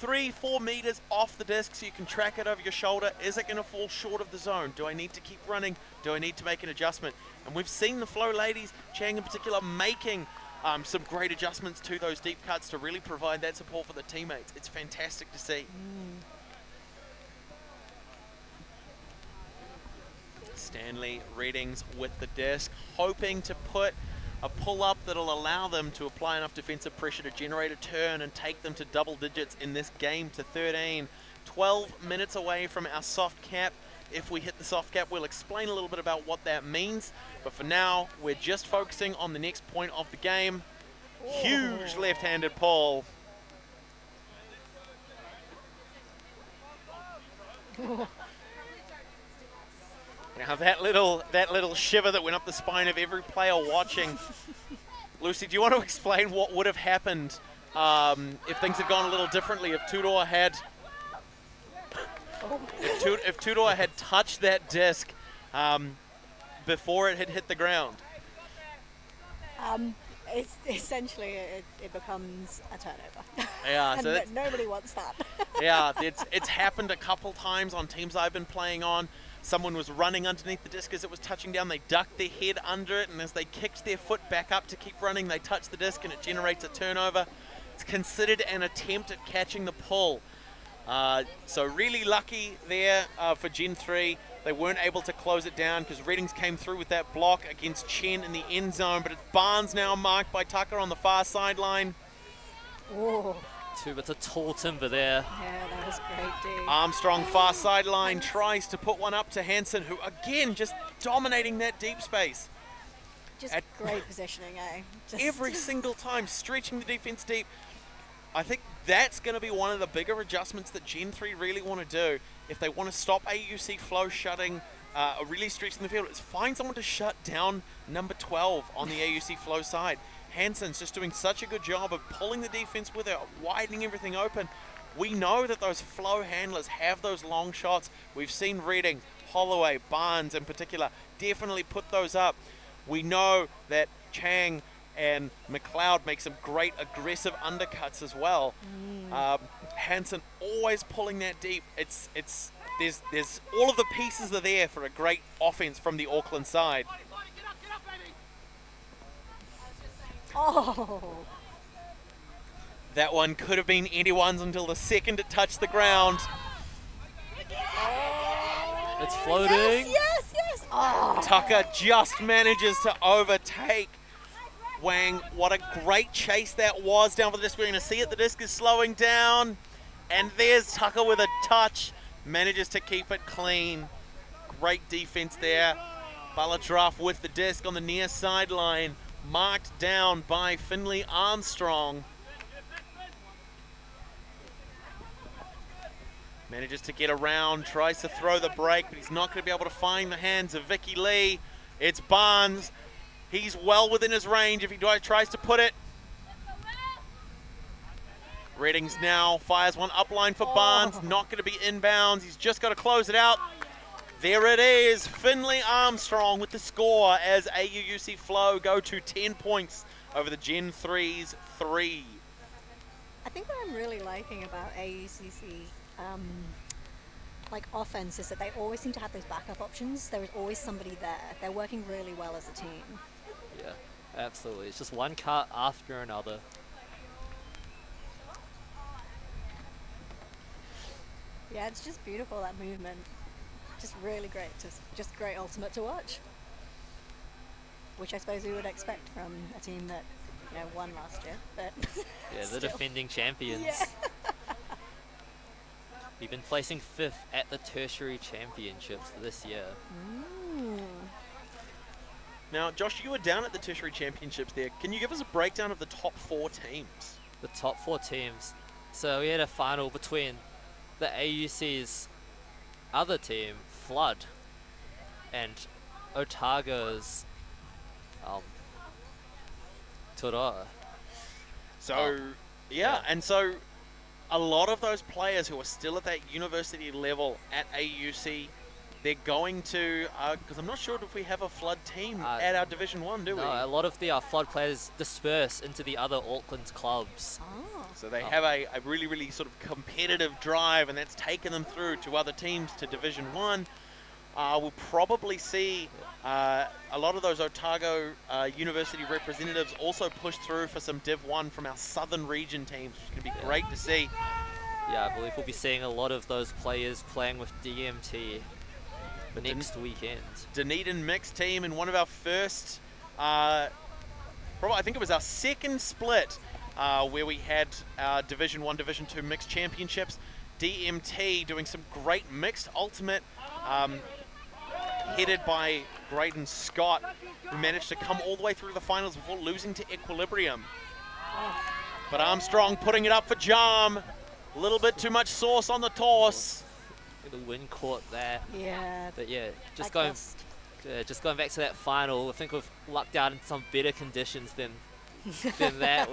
3-4 meters off the disc so you can track it over your shoulder. Is it going to fall short of the zone? Do I need to keep running? Do I need to make an adjustment? And we've seen the Flow ladies, Chang in particular, making some great adjustments to those deep cuts to really provide that support for the teammates. It's fantastic to see. Stanley Reddings with the disc, hoping to put a pull-up that'll allow them to apply enough defensive pressure to generate a turn and take them to double digits in this game to 13. 12 minutes away from our soft cap. If we hit the soft cap, we'll explain a little bit about what that means. But for now, we're just focusing on the next point of the game. Huge left-handed pull. Now that little shiver that went up the spine of every player watching. Lucy, do you want to explain what would have happened if things had gone a little differently? If Tudor had, if Tudor had touched that disc before it had hit the ground? It's essentially it becomes a turnover. Yeah, and so nobody wants that. yeah, it's happened a couple times on teams I've been playing on. Someone was running underneath the disc as it was touching down. They ducked their head under it, and as they kicked their foot back up to keep running, they touched the disc, and it generates a turnover. It's considered an attempt at catching the pull. So really lucky there for Gen 3. They weren't able to close it down because Reddings came through with that block against Chen in the end zone, but it's Barnes now marked by Tucker on the far sideline. Whoa. It's a tall timber there. Yeah, that was great, dude. Armstrong far sideline tries to put one up to Hansen, who again just dominating that deep space. Just great positioning, eh? Just Every single time, stretching the defense deep. I think that's going to be one of the bigger adjustments that Gen 3 really want to do if they want to stop AUC Flow shutting, really stretching the field. Is find someone to shut down number 12 on the AUC Flow side. Hansen's just doing such a good job of pulling the defense with her, widening everything open. We know that those Flow handlers have those long shots. We've seen Redding, Holloway, Barnes in particular definitely put those up. We know that Chang and McLeod make some great aggressive undercuts as well. Hansen always pulling that deep. There's all of the pieces are there for a great offense from the Auckland side. Oh. That one could have been anyone's until the second it touched the ground. It's floating. Yes, yes. Oh. Tucker just manages to overtake Wang. What a great chase that was down for the disc. We're going to see it. The disc is slowing down. And there's Tucker with a touch. Manages to keep it clean. Great defense there. Baladraff with the disc on the near sideline. Marked down by Finley Armstrong. Manages to get around, tries to throw the break, but he's not going to be able to find the hands of Vicky Lee. It's Barnes. He's well within his range if he tries to put it. Reddings now fires one upline for Barnes. Not going to be inbounds. He's just got to close it out. There it is. Finley Armstrong with the score as AUUC Flow go to 10 points over the Gen 3's 3. I think what I'm really liking about AUCC like offense is that they always seem to have those backup options. There is always somebody there. They're working really well as a team. Yeah, absolutely. It's just one cut after another. Yeah, it's just beautiful, that movement. Just really great. Just great ultimate to watch. Which I suppose we would expect from a team that, won last year. But Yeah, the still. defending champions. Yeah. We've been placing 5th at the tertiary championships this year. Now, Josh, you were down at the tertiary championships there. Can you give us a breakdown of the top 4 teams? The top 4 teams. So we had a final between the AUC's other team, Flood, and Otago's Toroa. So, yeah, and so a lot of those players who are still at that university level at AUC, they're going to, because I'm not sure if we have a Flood team at our Division 1, do we? No, a lot of the Flood players disperse into the other Auckland clubs. Oh. So they have a really, really sort of competitive drive, and that's taken them through to other teams to Division 1. We'll probably see a lot of those Otago University representatives also push through for some Div 1 from our southern region teams, which is going to be great to see. Yeah, I believe we'll be seeing a lot of those players playing with DMT next weekend. Dunedin mixed team in one of our first, I think it was our second split where we had our Division 1, Division 2 mixed championships. DMT doing some great mixed ultimate, headed by Graydon Scott, who managed to come all the way through the finals before losing to Equilibrium. But Armstrong putting it up for Jam. A little bit too much sauce on the toss. The win caught there. Yeah. But yeah, just going back to that final, I think we've lucked out in some better conditions than that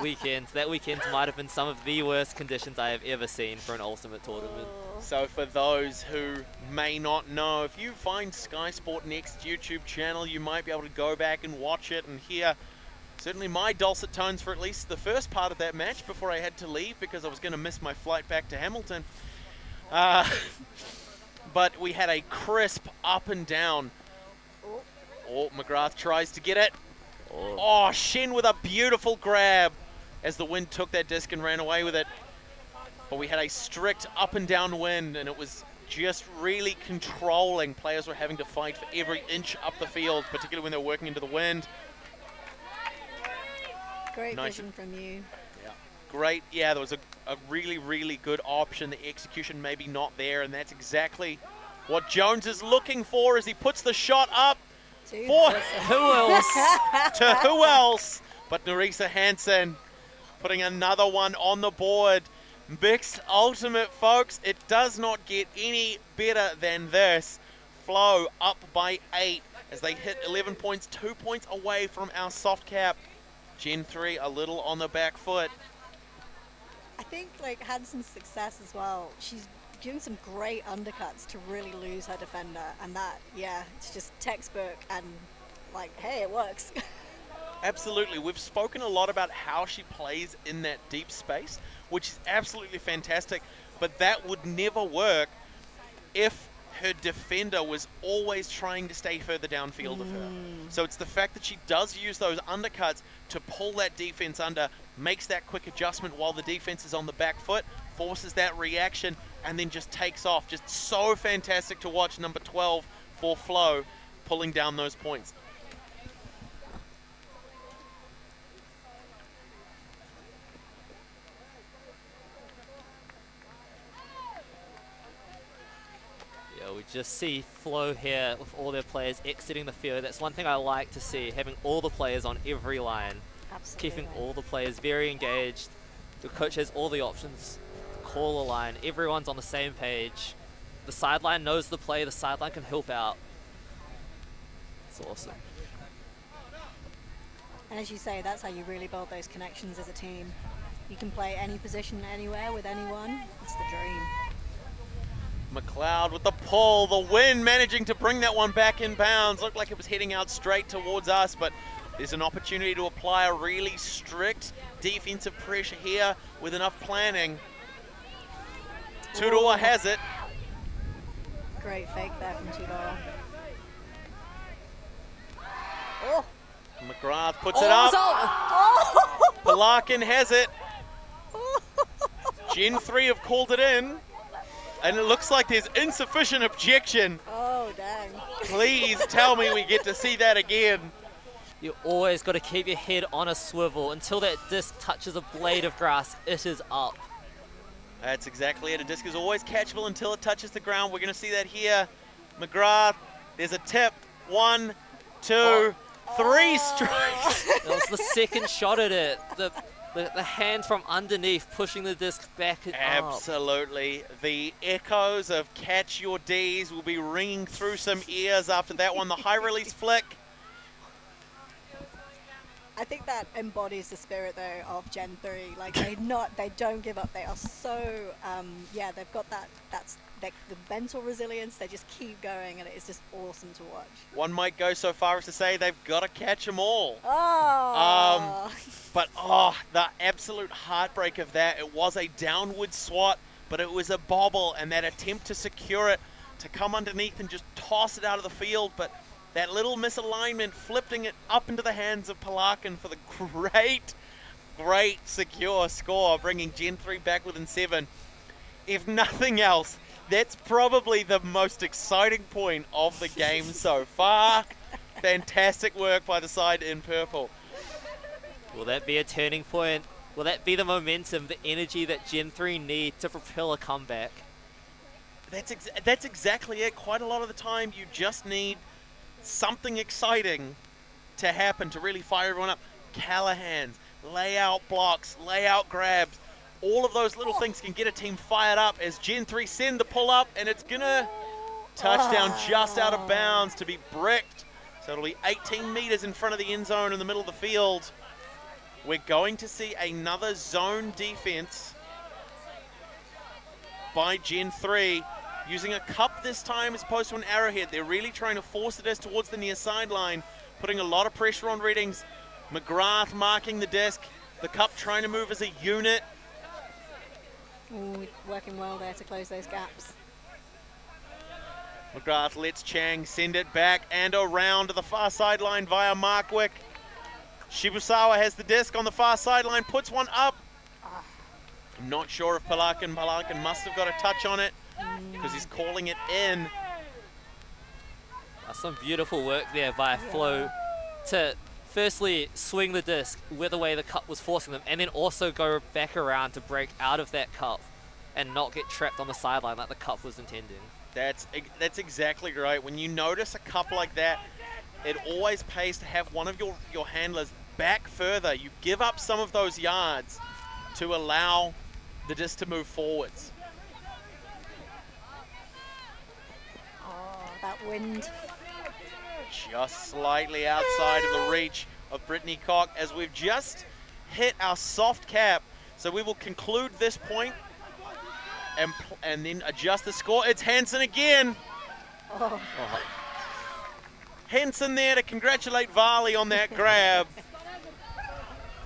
weekend. That weekend might have been some of the worst conditions I have ever seen for an ultimate tournament. So for those who may not know, if you find Sky Sport Next YouTube channel, you might be able to go back and watch it and hear certainly my dulcet tones for at least the first part of that match before I had to leave because I was going to miss my flight back to Hamilton. But we had a crisp up and down. Oh, McGrath tries to get it. Oh, Shen with a beautiful grab as the wind took that disc and ran away with it. But we had a strict up and down wind, and it was just really controlling. Players were having to fight for every inch up the field, particularly when they were working into the wind. Great vision from you. Yeah. Great. Yeah, there was a really, really good option. The execution maybe not there, and that's exactly what Jones is looking for as he puts the shot up. For who else? To who else but Nerissa Hansen putting another one on the board. Mixed ultimate, folks. It does not get any better than this. Flow up by 8 as they hit 11 points, 2 points away from our soft cap. Gen 3 a little on the back foot. I think Hansen's success as well, she's doing some great undercuts to really lose her defender, and that, it's just textbook, and hey, it works. Absolutely. We've spoken a lot about how she plays in that deep space, which is absolutely fantastic, but that would never work if her defender was always trying to stay further downfield of her. So it's the fact that she does use those undercuts to pull that defense under, makes that quick adjustment while the defense is on the back foot, forces that reaction, and then just takes off. Just so fantastic to watch number 12 for Flow pulling down those points. Yeah, we just see Flow here with all their players exiting the field. That's one thing I like to see, having all the players on every line. Absolutely. Keeping all the players very engaged. The coach has all the options to call a line. Everyone's on the same page. The sideline knows the play. The sideline can help out. It's awesome. And as you say, that's how you really build those connections as a team. You can play any position anywhere with anyone. It's the dream. McLeod with the pull, the wind managing to bring that one back in bounds. Looked like it was heading out straight towards us, but there's an opportunity to apply a really strict defensive pressure here with enough planning. Tudor has it. Great fake there from Tudor. Oh! McGrath puts it up. Oh! Palakin has it. Gen 3 have called it in. And it looks like there's insufficient objection. Oh, dang. Please tell me we get to see that again. You always got to keep your head on a swivel. Until that disc touches a blade of grass, it is up. That's exactly it. A disc is always catchable until it touches the ground. We're going to see that here. McGrath, there's a tip. 1, 2, 3 strikes. That was the second shot at it. The hand from underneath pushing the disc back and up. Absolutely. The echoes of Catch Your D's will be ringing through some ears after that one. The high release flick. I think that embodies the spirit though of Gen 3. Like they don't give up. They are so yeah, they've got that's the mental resilience. They just keep going, and it is just awesome to watch. One might go so far as to say they've got to catch them all. Oh. But the absolute heartbreak of that. It was a downward swat, but it was a bobble, and that attempt to secure it, to come underneath and just toss it out of the field, but that little misalignment, flipping it up into the hands of Palakin for the great secure score, bringing Gen 3 back within 7. If nothing else, that's probably the most exciting point of the game so far. Fantastic work by the side in purple. Will that be a turning point? Will that be the momentum, the energy that Gen 3 need to propel a comeback? That's exactly it. Quite a lot of the time, you just need something exciting to happen to really fire everyone up. Callahan's, layout blocks, layout grabs, all of those little things can get a team fired up as Gen 3 send the pull up, and it's gonna touchdown just out of bounds to be bricked. So it'll be 18 meters in front of the end zone in the middle of the field. We're going to see another zone defense by Gen 3. Using a cup this time as opposed to an arrowhead. They're really trying to force the disc towards the near sideline, putting a lot of pressure on Readings. McGrath marking the disc. The cup trying to move as a unit. Ooh, working well there to close those gaps. McGrath lets Chang send it back and around to the far sideline via Markwick. Shibusawa has the disc on the far sideline, puts one up. I'm not sure if Palakin must have got a touch on it, because he's calling it in. Some beautiful work there by Flo to firstly swing the disc where the way the cup was forcing them, and then also go back around to break out of that cup and not get trapped on the sideline like the cup was intending. That's exactly right. When you notice a cup like that, it always pays to have one of your handlers back further. You give up some of those yards to allow the disc to move forwards. That wind. Just slightly outside of the reach of Brittany Cock as we've just hit our soft cap. So we will conclude this point and then adjust the score. It's Hansen again. Oh. Hansen there to congratulate Varley on that grab.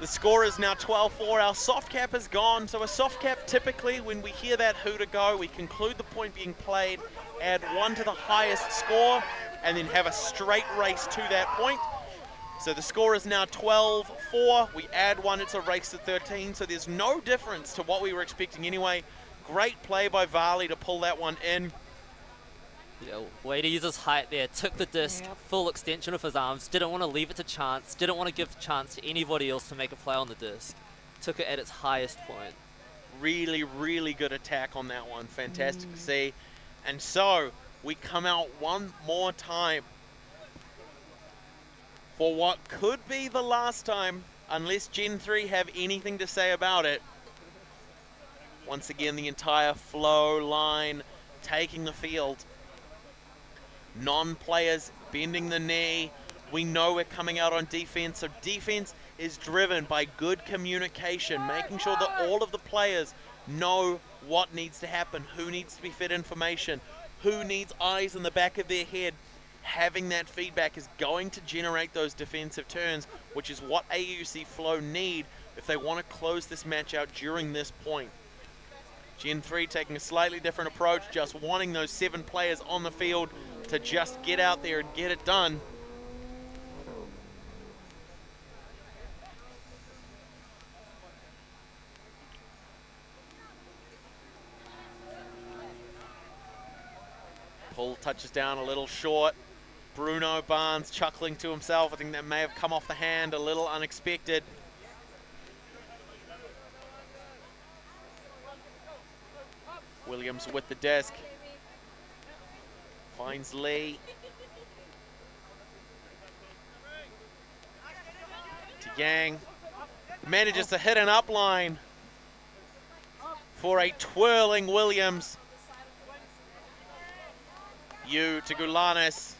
The score is now 12-4. Our soft cap is gone. So a soft cap, typically when we hear that hooter go, we conclude the point being played, add 1 to the highest score, and then have a straight race to that point. So the score is now 12-4. We add 1, it's a race to 13. So there's no difference to what we were expecting anyway. Great play by Varley to pull that one in. Yeah, way to use his height there. Took the disc, full extension of his arms. Didn't want to leave it to chance. Didn't want to give chance to anybody else to make a play on the disc. Took it at its highest point. Really, really good attack on that one. Fantastic to see. And so we come out one more time for what could be the last time, unless Gen 3 have anything to say about it. Once again, the entire flow line taking the field. Non-players bending the knee. We know we're coming out on defense, so defense is driven by good communication, making sure that all of the players know what needs to happen, who needs to be fed information, who needs eyes in the back of their head. Having that feedback is going to generate those defensive turns, which is what AUC Flow need if they want to close this match out during this point. Gen 3 taking a slightly different approach, just wanting those 7 players on the field to just get out there and get it done. Pull touches down a little short. Bruno Barnes chuckling to himself. I think that may have come off the hand a little unexpected. Williams with the disc. Finds Lee. To Yang. Manages to hit an upline for a twirling Williams. To Gulanis.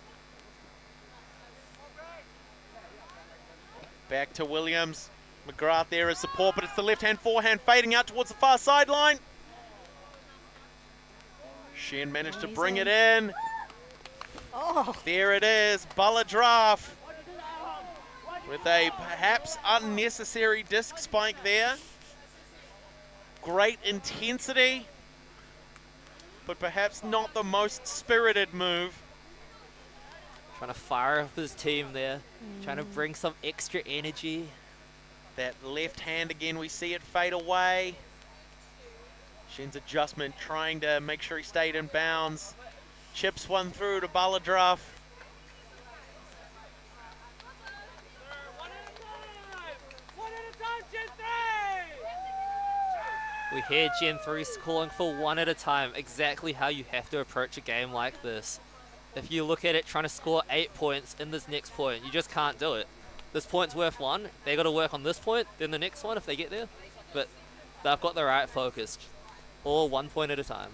Back to Williams. McGrath there as support, but it's the left hand forehand fading out towards the far sideline. Shen managed to bring it in. Oh. There it is, Baladraff with a perhaps unnecessary disc spike there. Great intensity, but perhaps not the most spirited move. Trying to fire up his team there. Trying to bring some extra energy. That left hand again, we see it fade away. Shen's adjustment, trying to make sure he stayed in bounds. Chips one through to Baladraff. We hear Gen 3's calling for one at a time, exactly how you have to approach a game like this. If you look at it trying to score 8 points in this next point, you just can't do it. This point's worth 1, they got to work on this point, then the next one if they get there. But they've got the right focus, all 1 point at a time.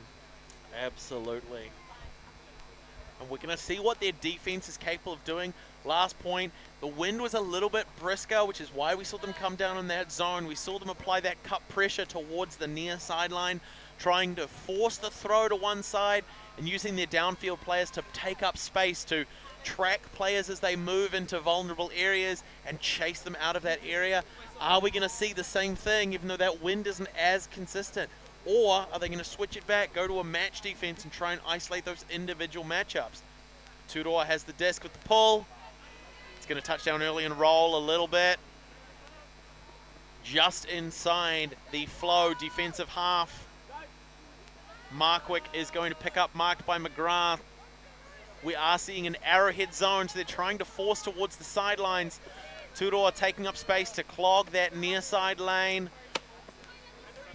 Absolutely. And we're going to see what their defense is capable of doing. Last point, the wind was a little bit brisker, which is why we saw them come down in that zone. We saw them apply that cut pressure towards the near sideline, trying to force the throw to one side and using their downfield players to take up space to track players as they move into vulnerable areas and chase them out of that area. Are we going to see the same thing even though that wind isn't as consistent? Or are they going to switch it back, go to a match defense and try and isolate those individual matchups? Tudor has the disc with the pull. It's going to touch down early and roll a little bit. Just inside the Flow defensive half. Markwick is going to pick up, marked by McGrath. We are seeing an arrowhead zone, so they're trying to force towards the sidelines. Tudor taking up space to clog that near side lane.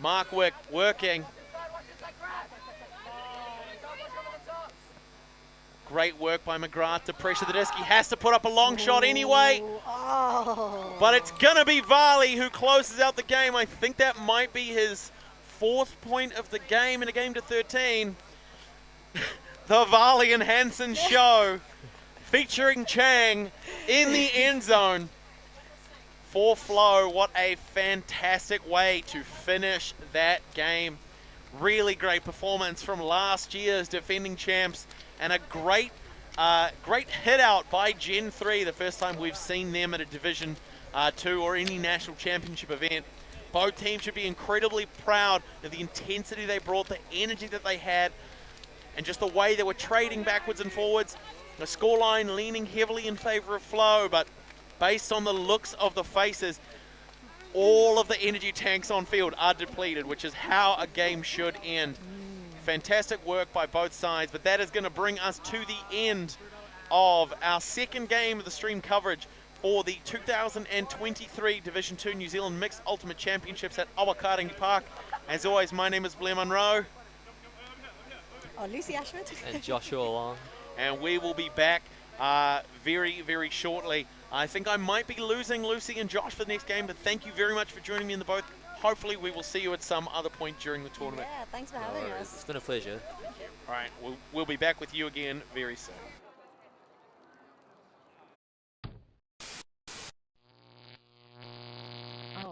Markwick working. Great work by McGrath to pressure the disc. He has to put up a long shot anyway. Oh. But it's going to be Varley who closes out the game. I think that might be his 4th point of the game in a game to 13. The Varley and Hansen show featuring Chang in the end zone for Flow. What a fantastic way to finish that game. Really great performance from last year's defending champs and a great hit out by Gen 3, the first time we've seen them at a Division 2 or any national championship event. Both teams should be incredibly proud of the intensity they brought, the energy that they had, and just the way they were trading backwards and forwards. The scoreline leaning heavily in favor of Flow, but based on the looks of the faces, all of the energy tanks on field are depleted, which is how a game should end. Fantastic work by both sides, but that is going to bring us to the end of our second game of the stream coverage for the 2023 Division 2 New Zealand Mixed Ultimate Championships at AUUC Park. As always, my name is Blair Munro. Oh, Lucy Ashford. And Joshua Long. And we will be back very, very shortly. I think I might be losing Lucy and Josh for the next game, but thank you very much for joining me in the booth. Hopefully we will see you at some other point during the tournament. Yeah, thanks for having us. It's been a pleasure. All right, we'll be back with you again very soon.